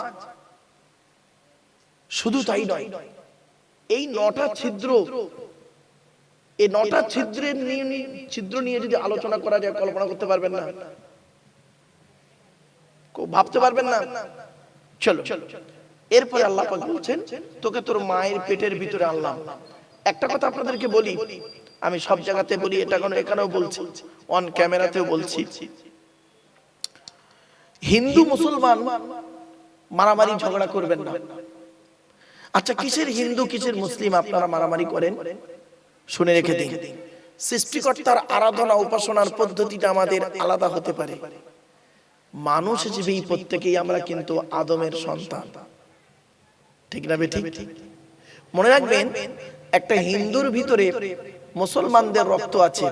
শুধু তাই নয়, এই 9টা ছিদ্র, এই 9টা ছিদ্রের ছিদ্র নিয়ে যদি আলোচনা করা যায়, কল্পনা করতে পারবেন না, ভাবতে পারবেন না। চলো, এরপরে আল্লাহ পাক বলছেন তোকে তোর মায়ের পেটের ভিতরে আনলাম। একটা কথা আপনাদেরকে বলি, আমি সব জায়গাতে বলি, এটা কোনো এখানেও বলছি, অন ক্যামেরাতেও বলছি, হিন্দু মুসলমান মারামারি ঝগড়া করবেন না। আচ্ছা, কিসের হিন্দু কিসের মুসলিম আপনারা মারামারি করেন? শুনে রেখে দিন, সৃষ্টিকর্তার আরাধনা উপাসনার পদ্ধতিটা আমাদের আলাদা হতে পারে। মানুষ হিসেবে প্রত্যেকেই আমরা কিন্তু আদমের সন্তান। ঠিক না বেঠিক? মনে রাখবেন, একটা হিন্দুর ভিতরে মুসলমানদের রক্ত আছে,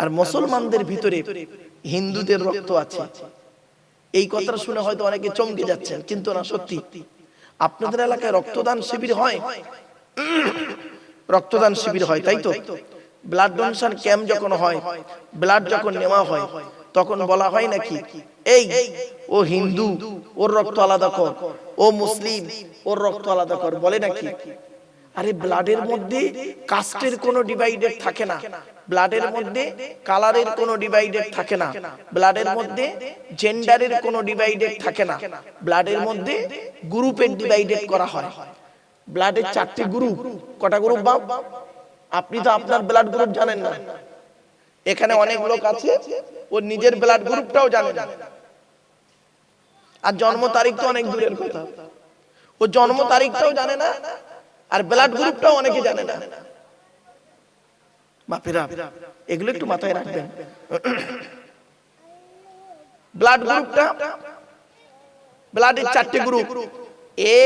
আর মুসলমানদের ভিতরে হিন্দুদের রক্ত আছে। এই কথাটা শুনে হয়তো অনেকে চমকে যাচ্ছেন, কিন্তু না, সত্যি। আপনাদের এলাকায় রক্তদান শিবির হয়? রক্তদান শিবির হয়, তাই তো? ব্লাড ডোনেশন ক্যাম্প যখন হয়, ব্লাড যখন নেওয়া হয়, তখন বলা হয় নাকি, এই ও হিন্দু, ওর রক্ত আলাদা কর, ও মুসলিম, ওর রক্ত আলাদা কর, বলে নাকি? আরে ব্লাডের মধ্যে কাস্টের কোনো ডিভাইডেড থাকে না, ব্লাডের মধ্যে কালারের কোনো ডিভাইডেড থাকে না, ব্লাডের মধ্যে জেন্ডারের কোনো ডিভাইডেড থাকে না, ব্লাডের মধ্যে গ্রুপের ডিভাইডেড করা হয়। ব্লাডের 4টি গ্রুপ। কটা গ্রুপ বাপ? আপনি তো আপনার ব্লাড গ্রুপ জানেন না। এখানে অনেক লোক আছে, ও নিজের ব্লাড গ্রুপটাও জানে না। আর জন্ম তারিখ তো অনেক দূরের কথা, ও জন্ম তারিখটাও জানে না, আর ব্লাড গ্রুপটাও অনেকে জানে না। বাপেরা, এগুলো একটু মাথায় রাখবেন। ব্লাড গ্রুপটা, ব্লাডের 4টি group, A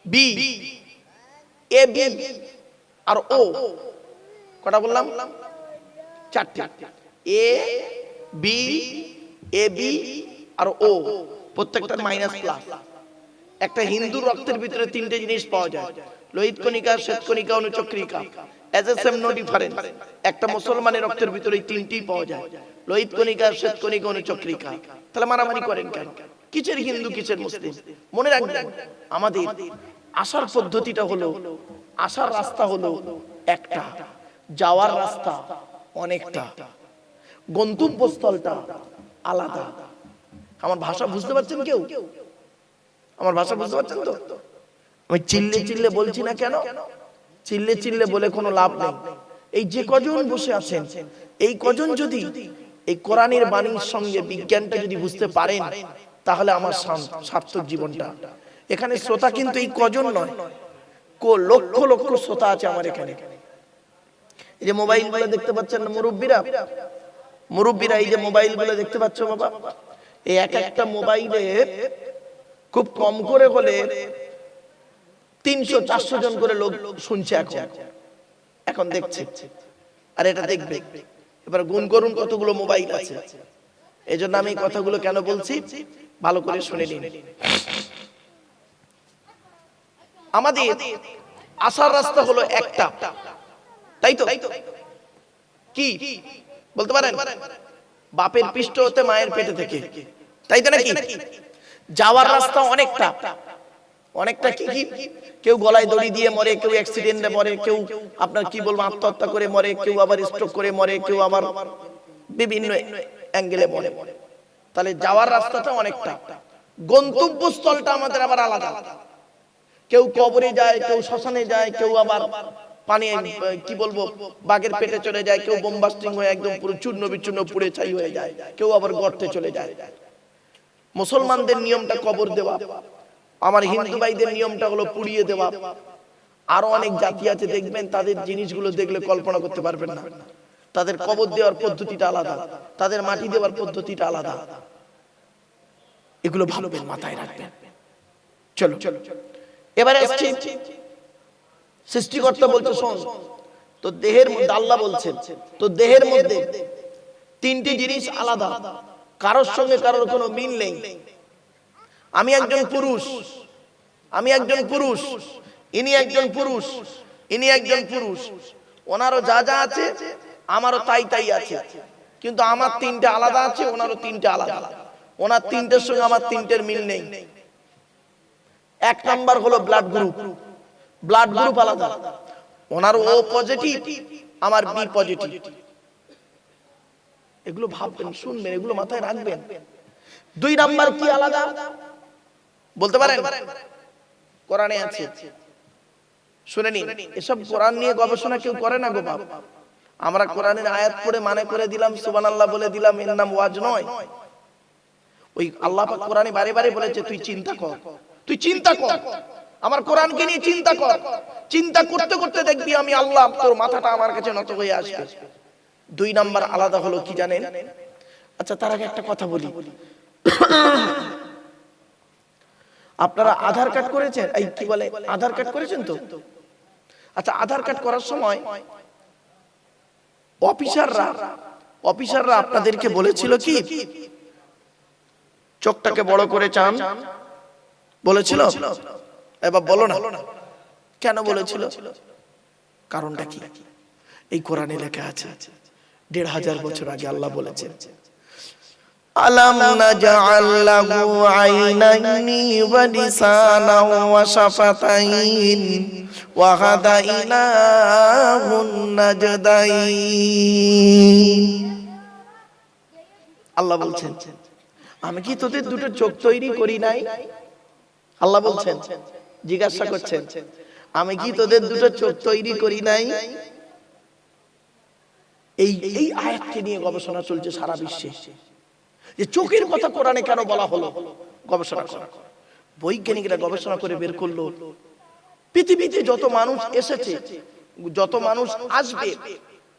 B, A B আর ও। কটা বললাম? 4টি। এ বি, এ বি আর ও, প্রত্যেকটার মাইনাস প্লাস। একটা হিন্দু রক্তের ভিতরে 3টে জিনিস পাওয়া যায়, লোহিত কণিকা, শ্বেত কণিকা, অনুচক্রিকা। As a same, no difference. একটা মুসলমানের রক্তের ভিতরে এই 3টিই পাওয়া যায়, লোহিত কণিকা, শ্বেত কণিকা, অনুচক্রিকা। তাহলে মারামারি করেন কেন? কিসের হিন্দু, কিসের মুসলিম? মনে রাখবেন, আমাদের আসার পদ্ধতিটা হলো, আসার রাস্তা হলো একটা, যাওয়ার রাস্তা অনেকটা, গন্তব্যস্থলটা আলাদা। আমার ভাষা বুঝতে পারছেন কেউ? আমার ভাষা বুঝতে পারছেন তো? আমি চিল্লে চিল্লে বলছি না কেন? চিল্লে চিল্লে বলে কোনো লাভ নেই। এই যে কজন বসে আছেন, এই কজন যদি এই কোরআনের বাণীর সঙ্গে বিজ্ঞানটা যদি বুঝতে পারেন, তাহলে আমার সার্থক জীবনটা। এখানে শ্রোতা কিন্তু এই কজন নয়, লক্ষ লক্ষ শ্রোতা আছে আমার এখানে। এই যে মোবাইল গুলো দেখতে পাচ্ছেন না, মুরব্বীরা, মুরব্বীরা, এই যে মোবাইল গুলো দেখতে পাচ্ছ বাবা, এই এক একটা মোবাইলে খুব কম করে হলে 300-400 জন করে লোক শুনছে এখন দেখছে, আর এটা দেখবে। এবার গুণ করুন কতগুলো মোবাইল আছে। এই জন্য আমি কথাগুলো কেন বলছি, ভালো করে শুনে নিন। আমাদের আসার রাস্তা হলো একটা, তাই তো? কি বলতে পারেন? বাপের পৃষ্ঠ হতে, মায়ের পেটে থেকে, তাই তো নাকি? যাওয়ার রাস্তা অনেকটা, অনেকটা কি কি? কেউ গলায় দড়ি দিয়ে মরে, কেউ অ্যাক্সিডেন্টে মরে, কেউ আপনার কি বলবো আত্মহত্যা করে মরে, কেউ আবার স্ট্রোক করে মরে, কেউ আবার বিভিন্ন অ্যাঙ্গেলে মরে। তাহলে যাওয়ার রাস্তাটা অনেকটা, গন্তব্যস্থলটা আমাদের আবার আলাদা। কেউ কবরে যায়, কেউ শ্মশানে যায়, কেউ আবার পানি কি বলবো বাঘের পেটে চলে যায়, কেউ বোমবাস্টিং হয়ে একদম পুরো চূর্ণ বিচূর্ণ পুড়ে ছাই হয়ে যায়, কেউ আবার গর্তে চলে যায়। মুসলমানদের নিয়মটা কবর দেওয়া, আমার হিন্দু ভাইদের নিয়মটা হলো পুড়িয়ে দেওয়া। আরো অনেক জাতি আছে, দেখবেন তাদের জিনিসগুলো দেখলে কল্পনা করতে পারবেন না। তাদের কবর দেওয়ার পদ্ধতিটা আলাদা, তাদের মাটি দেওয়ার পদ্ধতিটা আলাদা। এগুলো ভালোবেন, মাথায় রাখবেন। চলো এবারে আসছি, সৃষ্টিকর্তা বলছে শোন, তো দেহের মধ্যে আল্লাহ বলছেন, তো দেহের মধ্যে 3টি জিনিস আলাদা, কারোর সঙ্গে কারোর কোনো মিল নেই। আমি একজন পুরুষ, আমি একজন পুরুষ, ইনি একজন পুরুষ, ইনি একজন পুরুষ। ওনারও যা যা আছে আমারও তাই তাই আছে, কিন্তু আমার 3টে আলাদা আছে, ওনারও 3টে আলাদা। ওনার 3টের সঙ্গে আমার 3টের মিল নেই। 1 নাম্বার হলো ব্লাড গ্রুপ, ব্লাড গ্রুপ আলাদা। ওনার ও পজিটিভ, আমার বি পজিটিভ। এগুলো ভাববেন, শুনবেন, এগুলো মাথায় রাখবেন। 2 নাম্বার কি আলাদা বলতে পারেন? কোরআনে আছে, শুনে নিন। এসব কোরআন নিয়ে গবেষণা কেউ করে না গো বাপ। আমরা কোরআনের আয়াত পড়ে মানে করে দিলাম, সুবহানাল্লাহ বলে দিলাম, এর নাম ওয়াজ নয়। ওই আল্লাহ পাক কোরআনে বারে বারে বলেছে তুই চিন্তা কর, তুই চিন্তা কর, আমার কোরআনকে নিয়ে চিন্তা কর। চিন্তা করতে করতে দেখবি আমি আল্লাহ, তোর মাথাটা আমার কাছে নত হয়ে আসবে। 2 নাম্বার আলাদা হলো কি জানেন? আচ্ছা, তার আগে একটা কথা বলি। আপনারা আধার কার্ড করেছেন, এই কি বলে আধার কার্ড করেছেন তো? আচ্ছা, আধার কার্ড করার সময় অফিসাররা আপনাদেরকে বলেছিল কি চোখটাকে বড় করে চান? বলেছিল? এবার বলো না কেন বলেছিল? কারণটা কি? এই কোরআনে লেখা আছে ১৫০০ বছর আগে আল্লাহ বলেছেন, আলাম নাজআল লাহু আইনাইনি ওয়া লিসানান ওয়া শাফাতাইন ওয়া হাদাইনাহুন নাজদাইন। আল্লাহ বলছেন, আমি কি তোদের দুটো চোখ তৈরি করি নাই? আল্লাহ বলছেন, জিজ্ঞাসা করছেন, আমি কি তোদের দুটো চোখ তৈরি করি নাই? এই আয়াতকে নিয়ে গবেষণা চলছে সারা বিশ্বে, যে চোখের কথা কোরআনে কেন বলা হলো। গবেষণা করা, বৈজ্ঞানিকরা গবেষণা করে বের করলো, পৃথিবীতে যত মানুষ এসেছে, যত মানুষ আসবে,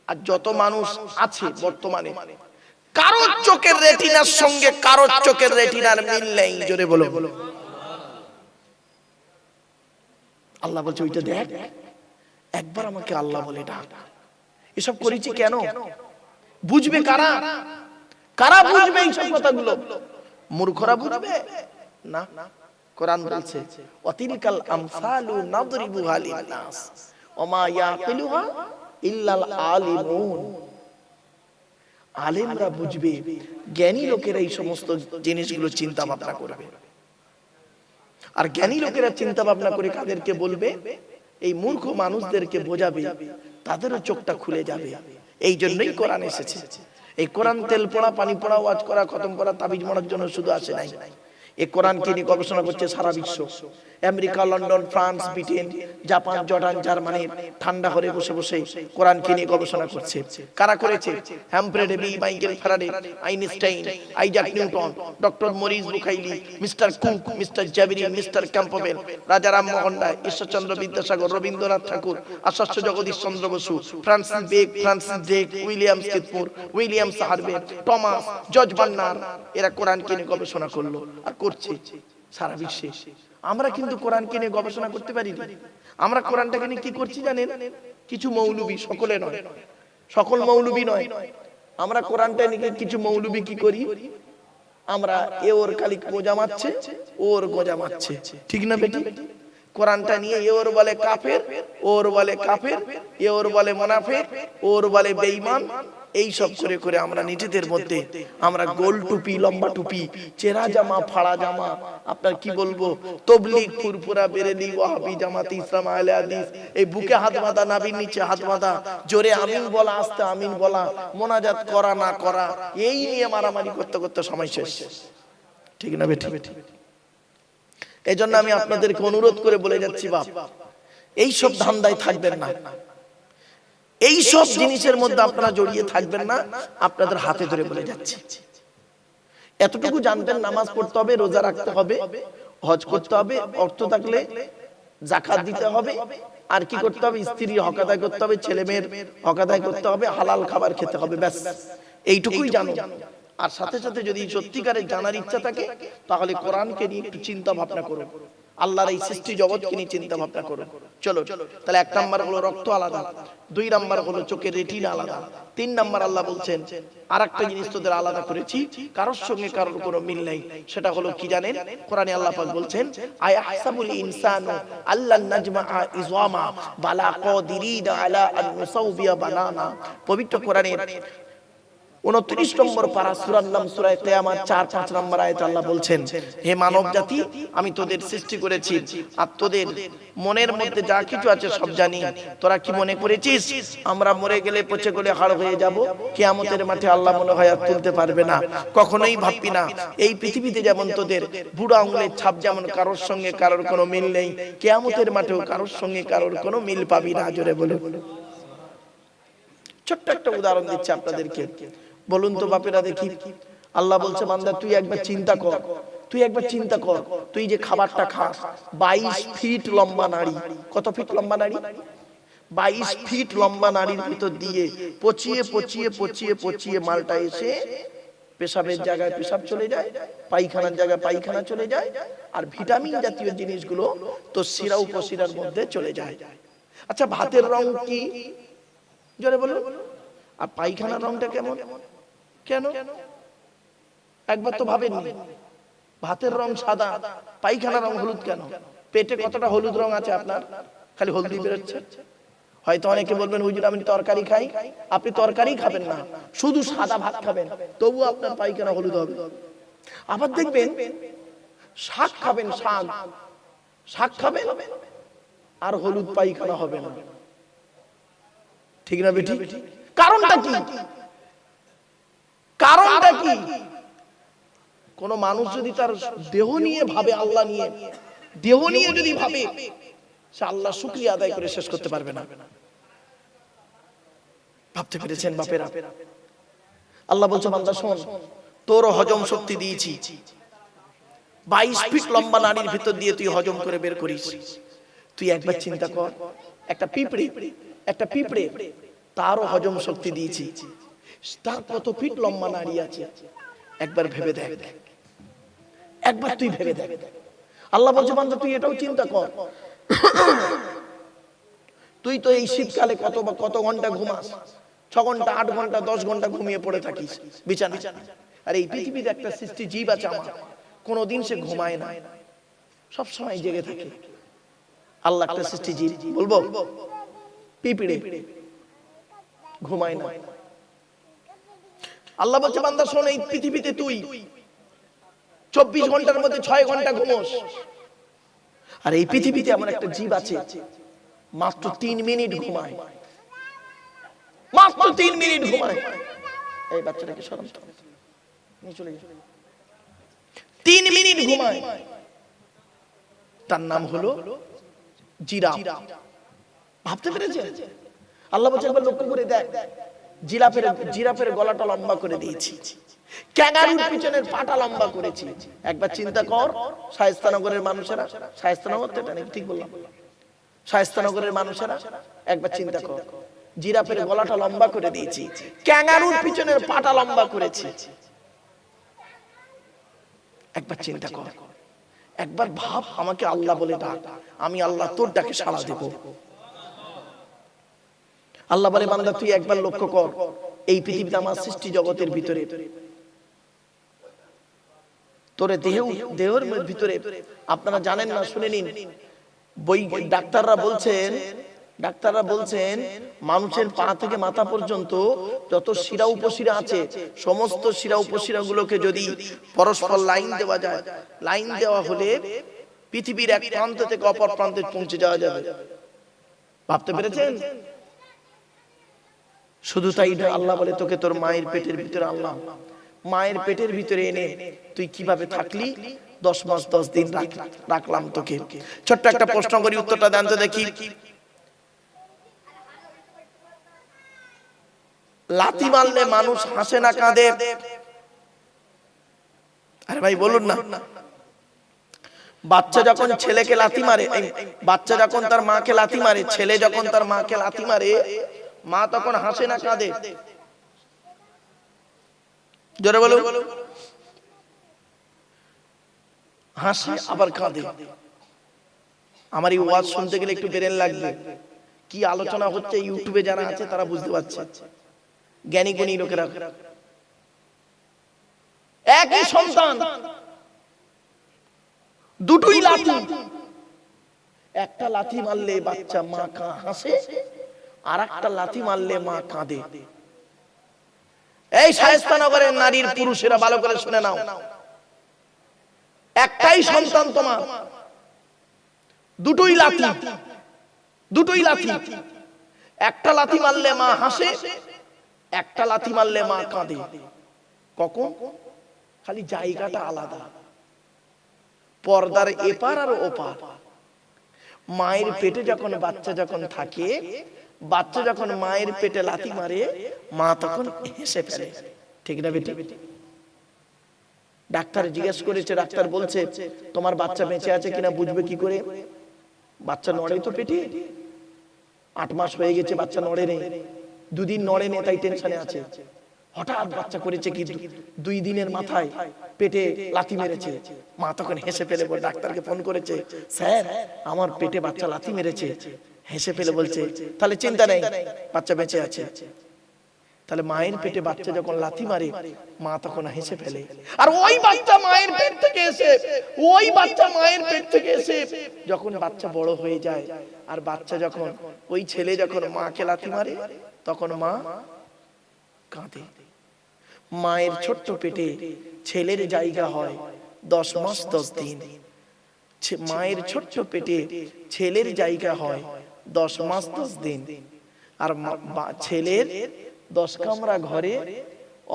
আর যত মানুষ আছে বর্তমানে, কারোর চোখের রেটিনার সঙ্গে কারোর চোখের রেটিনার মিল নেই। জোরে বলো। আল্লাহ বলছে, ওইটা দেখ, একবার আমাকে আল্লাহ বলে ডাক। এসব করেছি কেন? বুঝবে কারা? কারা বুঝবে এইসব কথাগুলো? মূর্খরা বুঝবে না। কোরআন বলছে, ওয়াতিলকাল আমসালু নাদরিবুহা লিন-নাস ওমা ইয়াকিলুহা ইল্লাল আলিমুন। আলেমরা বুঝবে, জ্ঞানী লোকেরা এই সমস্ত জিনিসগুলো চিন্তা ভাবনা করবে। আর জ্ঞানী লোকেরা চিন্তা ভাবনা করে কাদেরকে বলবে? এই মূর্খ মানুষদেরকে বোঝাবে, তাদেরও চোখটা খুলে যাবে। এই জন্যই কোরআন এসেছে। এই কোরআন তেল পড়া, পানি পড়া, ওয়াজ করা, খতম করা, তাবিজ মারার জন্য শুধু আসে নাই। এই কোরআনকে নিয়ে গবেষণা করছে সারা বিশ্ব। America, London, France, Britain, Japan, Jordan, জার্মানির ঠান্ডা ঘরে বসে বসে কোরআনকে নিয়ে গবেষণা করছে। কারা করেছে? Humphry Davy, Michael Faraday, Einstein, Isaac Newton, doctor Maurice Bucaille, mister Cook, mister Jabiri, mister Campbell, Raja Rammohan Roy, Ishwarchandra Vidyasagar, Rabindranath Tagore, Acharya Jagadish Chandra Bose, Francis Beck, Francis Drake, William স্কিথমোর, William Harvey, Thomas, George Bernard, এরা কোরআনকে নিয়ে গবেষণা করলো আর করছে সারা বিশ্বে। আমরা কিন্তু কোরআনকে নিয়ে গবেষণা করতে পারি না। আমরা কোরআনটাকে নিয়ে কি করছি জানেন? কিছু মৌলবী, সকলে নয়, সকল মৌলবী নয়, আমরা কোরআনটা নিয়ে কিছু মৌলবী কি করি? আমরা এ ওর খালি গোজা মারছে, ওর গোজা মারছে, ঠিক না বেটি? কোরআনটা নিয়ে এ ওর বলে কাফের, ওর বলে কাফের, এ ওর বলে মুনাফিক, ওর বলে বেঈমান। এই সব করে করে আমরা নিজেদের মধ্যে আমরা গোল টুপি, লম্বা টুপি, চেরা জামা, ফাড়া জামা, আপনার কি বলবো, তবলিগ, ফুরফুরা, বেরেলি, ওয়াহাবি, জামাতি ইসলাম, আহলে হাদিস, এই বুকে হাত বাঁধা, নাভির নিচে হাত বাঁধা, জোরে আমিন বলা, আস্তে আমিন বলা, মোনাজাত করা না করা, এই নিয়ে মারামারি করতে করতে সময় শেষ, ঠিক না বেটি? এই জন্য আমি আপনাদেরকে অনুরোধ করে বলে যাচ্ছি, বাপ, এই সব ধান্দায় থাকবেন না, এই সব জিনিসের মধ্যে আপনারা জড়িয়ে থাকবেন না। আপনাদের হাতে ধরে বলে যাচ্ছি, এতটুকু জানবেন, নামাজ পড়তে হবে, রোজা রাখতে হবে, হজ করতে হবে, অর্থ থাকলে যাকাত দিতে হবে, আর কি করতে হবে? স্ত্রীর হক আদায় করতে হবে, ছেলে মেয়ের হক আদায় করতে হবে, হালাল খাবার খেতে হবে, ব্যাস এইটুকুই জানো। আর সাথে সাথে যদি সত্যিকারের জানার ইচ্ছা থাকে, তাহলে কোরআনকে নিয়ে একটু চিন্তা ভাবনা করো, আল্লাহর এই সৃষ্টি জগৎকে নিয়ে চিন্তা ভাবনা করো। চলো, তাহলে 1 নাম্বার হলো রক্ত আলাদা, 2 নাম্বার হলো চোখের রেটিনা আলাদা, 3 নাম্বার আল্লাহ বলছেন আরেকটা জিনিস তোদের আলাদা করেছি, কারোর সঙ্গে কারোর কোনো মিল নেই। সেটা হলো কি জানেন? কোরআনে আল্লাহ পাক বলছেন, আয়াহসাবুল ইনসানু আল্লান নাজমাআ ইযওয়ামা বালা কাদিরিনা আলা আন নুসাউবিয়া বানানা। পবিত্র কোরআনের 29 নম্বর পারা, সূরার নাম সূরা কিয়ামত, 4-5 নম্বর আয়াতে আল্লাহ বলছেন, হে মানব জাতি, আমি তোদের সৃষ্টি করেছি, আর তোদের মনের মধ্যে যা কিছু আছে সব জানি। তোরা কি মনে করেছিস আমরা মরে গেলে পচে গলে হাড় হয়ে যাব? কিয়ামতের মাঠে আল্লাহ মনে হয় আর তুলতে পারবে না। কখনোই ভাববি না, এই পৃথিবীতে যেমন তোদের বুড়ো আঙুলের ছাপ যেমন কারোর সঙ্গে কারোর কোনো মিল নেই, কিয়ামতের মাঠেও কারোর সঙ্গে কারোর কোনো মিল পাবি না। জোরে বলো। ছোট্ট একটা উদাহরণ দিচ্ছি আপনাদেরকে, বলুন তো বাপেরা দেখি। আল্লাহ বলছে, বান্দা তুই একবার চিন্তা কর, তুই একবার চিন্তা কর, তুই যে খাবারটা খাস, 22 ফিট লম্বা নাড়ি, কত ফিট লম্বা নাড়ি? 22 ফিট লম্বা নাড়ির ভিতর দিয়ে পচিয়ে পচিয়ে পচিয়ে পচিয়ে মালটা এসে পেশাবের জায়গায় পেশাব চলে যায়, পায়খানার জায়গায় পায়খানা চলে যায়, আর ভিটামিন জাতীয় জিনিসগুলো তো শিরা উপশিরার মধ্যে চলে যায়। আচ্ছা, ভাতের রং কি জোরে বলুন? আর পায়খানার রংটা কেমন? কেন একবার তো ভাবেননি? ভাতের রং সাদা, পায়খানার রং হলুদ কেন? পেটে কতটা হলুদ রং আছে আপনার? খালি হলদি বেরোচ্ছে। হয়তো অনেকে বলবেন হুজুর আমি তরকারি খাই, আপনি তরকারি খাবেন না, শুধু সাদা ভাত খাবেন, তবু আপনার পায়খানা হলুদ হবে। আবার দেখবেন শাক খাবেন, শাক খাবেন আর হলুদ পায়খানা হবে না, ঠিক না বেটি? কারণটা কি? কারণটা কি? কোন মানুষ যদি তার দেহ নিয়ে ভাবে, আল্লাহ নিয়ে, দেহ নিয়ে যদি ভাবে, সে আল্লাহ শুকরিয়া আদায় করে শেষ করতে পারবে না। ভাবতে পেরেছেন বাপেরা? আল্লাহ বলছে বান্দা শোন, তোর হজম শক্তি দিয়েছি, 22 ফিট লম্বা নাড়ির ভিতর দিয়ে তুই হজম করে বের করিস। তুই একবার চিন্তা কর, একটা পিঁপড়ে তারও হজম শক্তি দিয়েছি, তার কত ফিট লম্বা নাড়ি আছে, একবার ভেবে দেখ, একবার তুই ভেবে দেখ। আল্লাহ বলছে বান্দা তুই এটাও চিন্তা কর, তুই তো এই শীতকালে কত ঘন্টা ঘুমাস? 6 ঘন্টা, 8 ঘন্টা, 10 ঘন্টা ঘুমিয়ে পড়ে থাকিস বিছানায়। আর এই পৃথিবীতে একটা সৃষ্টি জীব আছে আমার, কোনদিন সে ঘুমায় না, সব সময় জেগে থাকে। আল্লাহ একটা সৃষ্টি জীব, বলবো পিঁপড়ে, ঘুমায় না। আল্লাহ বলছে বান্দা শোন, এই পৃথিবীতে তুই 24 ঘন্টার মধ্যে 6 ঘন্টা ঘুমোস, আর এই পৃথিবীতে এমন একটা জীব আছে মাত্র 3 মিনিট ঘুমায়, মাত্র 3 মিনিট ঘুমায়। এই বাচ্চাটাকে শরম তো নিয়ে চলে গেছে, 3 মিনিট ঘুমায়। তার নাম হলো জিরাফ। ভাবতে পেরেছেন? আল্লাহ বলছে একবার লক্ষ্য করে দেখ, জিরাফের গলাটা লম্বা করে দিয়েছি, ক্যাঙ্গারুর পিছনের পাটা লম্বা করেছি। একবার চিন্তা কর, শায়েস্তানগরের মানুষেরা, শায়েস্তানগর তো এটা নাকি ঠিক বললাম, শায়েস্তানগরের মানুষেরা একবার চিন্তা কর, জিরাফের গলাটা লম্বা করে দিয়েছি, ক্যাঙ্গারুর পিছনের পাটা লম্বা করেছি। একবার চিন্তা কর, একবার ভাব, আমাকে আল্লাহ বলে ডাক, আমি আল্লাহ তোর ডাকে সাড়া দেব। আল্লাহ বলে বান্দা তুই একবার লক্ষ্য কর, এই পৃথিবীতে আমার সৃষ্টি জগতের ভিতরে, তোর দেহের ভিতরে, আপনারা জানেন না, শুনে নিন, বই ডাক্তাররা বলছেন মানুষের পা থেকে মাথা পর্যন্ত যত শিরা উপশিরা আছে, সমস্ত শিরা উপশিরা গুলোকে যদি পরস্পর লাইন দেওয়া যায়, লাইন দেওয়া হলে পৃথিবীর এক প্রান্ত থেকে অপর প্রান্তে পৌঁছে যাওয়া যাবে। ভাবতে পেরেছেন? শুধু তাই না, আল্লাহ বলে তোকে তোর মায়ের পেটের ভিতরে আনলাম, মায়ের পেটের ভিতরে এনে তুই কিভাবে থাকলি, 10 মাস 10 দিন রাখলাম তোকে। ছোট্ট একটা প্রশ্ন করি, উত্তরটা দেন তো দেখি। লাথি মারলে মানুষ হাসে না কাঁদে? আরে ভাই বলুন না। বাচ্চা যখন ছেলেকে লাথি মারে, বাচ্চা যখন তার মাকে লাথি মারে, ছেলে যখন তার মাকে লাথি মারে, মা তখন হাসে না কাঁদে? জোরে বলুন। হাসে আবার কাঁদে। আমার এই ওয়াজ শুনতে গেলে একটু ব্রেন লাগবে, কি আলোচনা হচ্ছে ইউটিউবে যারা আছে তারা বুঝতে পারছে, জ্ঞানী গুণী লোকেরা। একই সন্তান, দুটোই লাথি, একটা লাথি মারলে বাচ্চা মা হাসে, আর একটা লাথি মারলে মা কাঁদে। এই শায়েস্তানগরের নারীর পুরুষেরা ভালো করে শুনে নাও, একটাই সন্তান তোমার, দুটোই লাথি, দুটোই লাথি। একটা লাথি মারলে মা হাসে, একটা লাথি মারলে মা কাঁদে। কখন? খালি জায়গাটা আলাদা, পর্দার এপার আর ওপার। মায়ের পেটে যখন বাচ্চা যখন থাকে, বাচ্চা যখন মায়ের পেটে লাথি মারে, মা তখন হেসে ফেলে, ঠিক না বেটি? ডাক্তার জিজ্ঞেস করেছে, ডাক্তার বলছে তোমার বাচ্চা বেঁচে আছে কিনা বুঝবে কি করে? বাচ্চা নড়ে তো পেটে, 8 মাস হয়ে গেছে বাচ্চা নড়ে নেই, 2 দিন নড়ে নেই, তাই টেনশনে আছে। হঠাৎ বাচ্চা করেছে কি 2 দিনের মাথায় পেটে লাথি মেরেছে। মা তখন হেসে ফেলে ডাক্তারকে ফোন করেছে, স্যার আমার পেটে বাচ্চা লাথি মেরেছে। হেসে ফেলে বলছে তাহলে চিন্তা নেই, বাচ্চা বেঁচে আছে। তাহলে মায়ের পেটে বাচ্চা যখন লাথি মারে মা তখন হেসে ফেলে, আর ওই বাচ্চা মায়ের পেট থেকে এসে যখন বাচ্চা বড় হয়ে যায়, আর বাচ্চা যখন ওই ছেলে যখন মাকে লাথি মারে তখন মা কাঁদে। মায়ের ছোট্ট পেটে ছেলের জায়গা হয় 10 মাস 10 দিন। মায়ের ছোট্ট পেটে ছেলের জায়গা হয় 10 মাস 10 দিন। আর ছেলের 10 কামরা ঘরে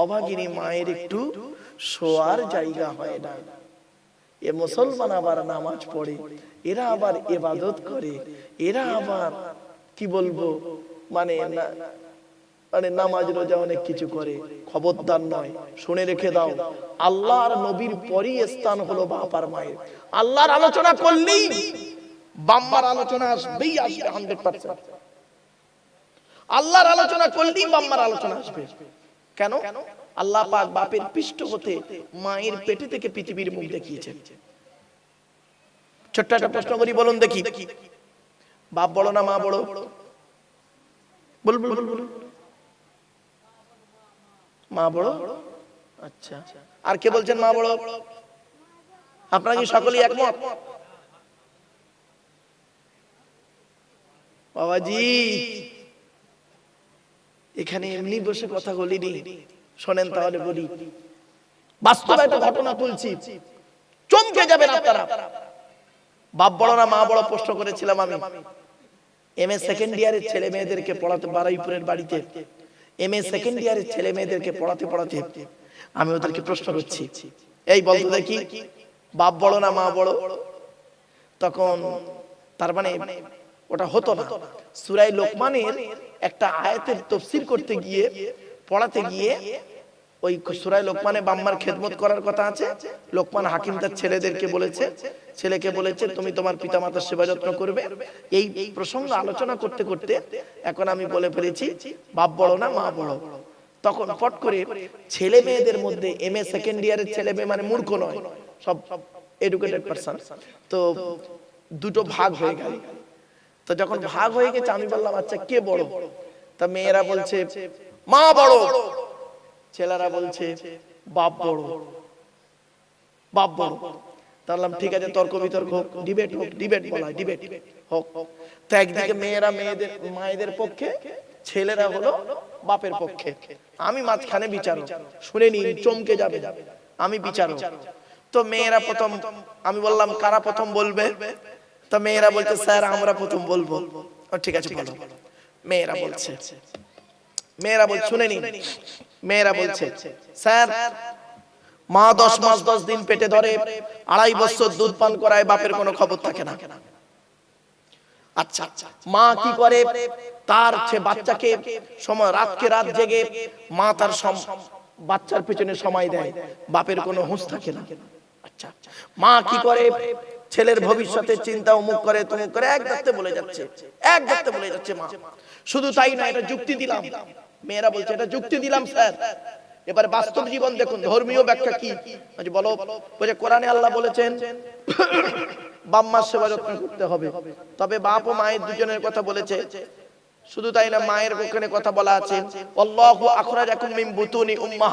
অভাগিনী মায়ের একটু শোয়ার জায়গা হয় না। এ মুসলমান আবার নামাজ পড়ে, এরা আবার ইবাদত করে, এরা আবার কি বলবো মানে নামাজ রোজা অনেক কিছু করে। খবরদার নয়, শুনে রেখে দাও, আল্লাহর নবীর পরই স্থান হলো বাপ আর মায়ের। আল্লাহর আলোচনা করলেই বাম্মার আলোচনা আসবেই, আসবে 100%। আল্লাহর আলোচনা করলেই বাম্মার আলোচনা আসবে। কেন? আল্লাহ পাক বাপের পৃষ্ঠ হতে মায়ের পেটে থেকে পৃথিবীর মুখ দেখিয়েছেন। ছোট্ট একটা প্রশ্ন করি, বলুন দেখি, বাপ বড় না মা বড়? বল বল বল। মা বড়। আচ্ছা, আর কে বলছেন মা বড়? আপনারা কি সকলেই একমত? বাবাজি এখানে এমনি বসে কথা বলিনি, শোনেন তাহলে বলি। বাস্তবে একটা ঘটনা তুলছি, চমকে যাবেন আপনারা। বাপ বড় না মা বড় প্রশ্ন করেছিলাম আমি। এমএ সেকেন্ড ইয়ারের ছেলে মেয়েদেরকে পড়াতে বারুইপুরের বাড়িতে, এমএ সেকেন্ড ইয়ারের ছেলে মেয়েদেরকে পড়াতে পড়াতে আমি ওদেরকে প্রশ্ন করছি, এই বলতো দেখি বাপ বড় না মা বড়? তখন তার মানে ওটা হতো না। সূরা লোকমানের একটা আয়াতের তাফসীর করতে গিয়ে, পড়াতে গিয়ে, ওই সূরা লোকমানে বাম্মার খেদমত করার কথা আছে। লোকমান হাকিম তার ছেলেদেরকে বলেছে, ছেলেকে বলেছে তুমি তোমার পিতামাতার সেবা যত্ন করবে। এই প্রসঙ্গ আলোচনা করতে করতে এখন আমি বলে ফেলেছি বাপ বড় না মা বড়। তখন ফট করে ছেলে মেয়েদের মধ্যে এমএ সেকেন্ড ইয়ারের ছেলে মেয়ে মানে মূর্খ নয়, সব এডুকেটেড পারসন, তো দুটো ভাগ হয়ে গেল। তো যখন ভাগ হয়ে গেছে আমি বললাম আচ্ছা কে বড়? তা মেয়েরা বলছে মা বড়, ছেলেরা বলছে বাপ বড়, বাপ বড়। তাহলে ঠিক আছে, তর্ক বিতর্ক হোক, ডিবেট হোক, ডিবেট বলা হয়, ডিবেট হোক। তো একদিকে মেয়েরা মেয়েদের মায়েদের পক্ষে, ছেলেরা হলো বাপের পক্ষে, আমি মাঝখানে বিচারক। শুনে নিন, চমকে যাবে, আমি বিচারক। তো মেয়েরা প্রথম, আমি বললাম কারা প্রথম বলবে? তো মেয়েরা বলছে স্যার আমরা প্রথম বলবো। ঠিক আছে বলো। মেয়েরা বলছে শুনে নিন, মেয়েরা বলছে স্যার মা 10 মাস 10 দিন পেটে ধরে, 2.5 বছর দুধ পান করায়, বাপের কোনো খবর থাকে না। আচ্ছা, মা কি করে? তার বাচ্চাকে সময় রাতকে রাত জেগে মা তার বাচ্চার পেছনে সময় দেয়, বাপের কোনো হুঁশ থাকে না। আচ্ছা, মা কি করে? ছেলের ভবিষ্যতের চিন্তা, অমুক করে তমুক করে, এক ডাকতে বলে যাচ্ছে মা। শুধু তাই না, এটা যুক্তি দিলাম। মেয়েরা বলছে এটা যুক্তি দিলাম স্যার। এবার বাস্তব জীবন দেখুন, ধর্মীয় ব্যাখ্যা কি বলো? বলে কোরআনে আল্লাহ বলেছেন বাম্মার সেবা যত্ন করতে হবে, তবে বাপ ও মায়ের দুজনের কথা বলেছে। শুধু তাই না, মায়ের ওখানে কথা বলা আছে, আল্লাহু আখরাজাকুম মিন বুতুনি উম্মাহাতিকুম।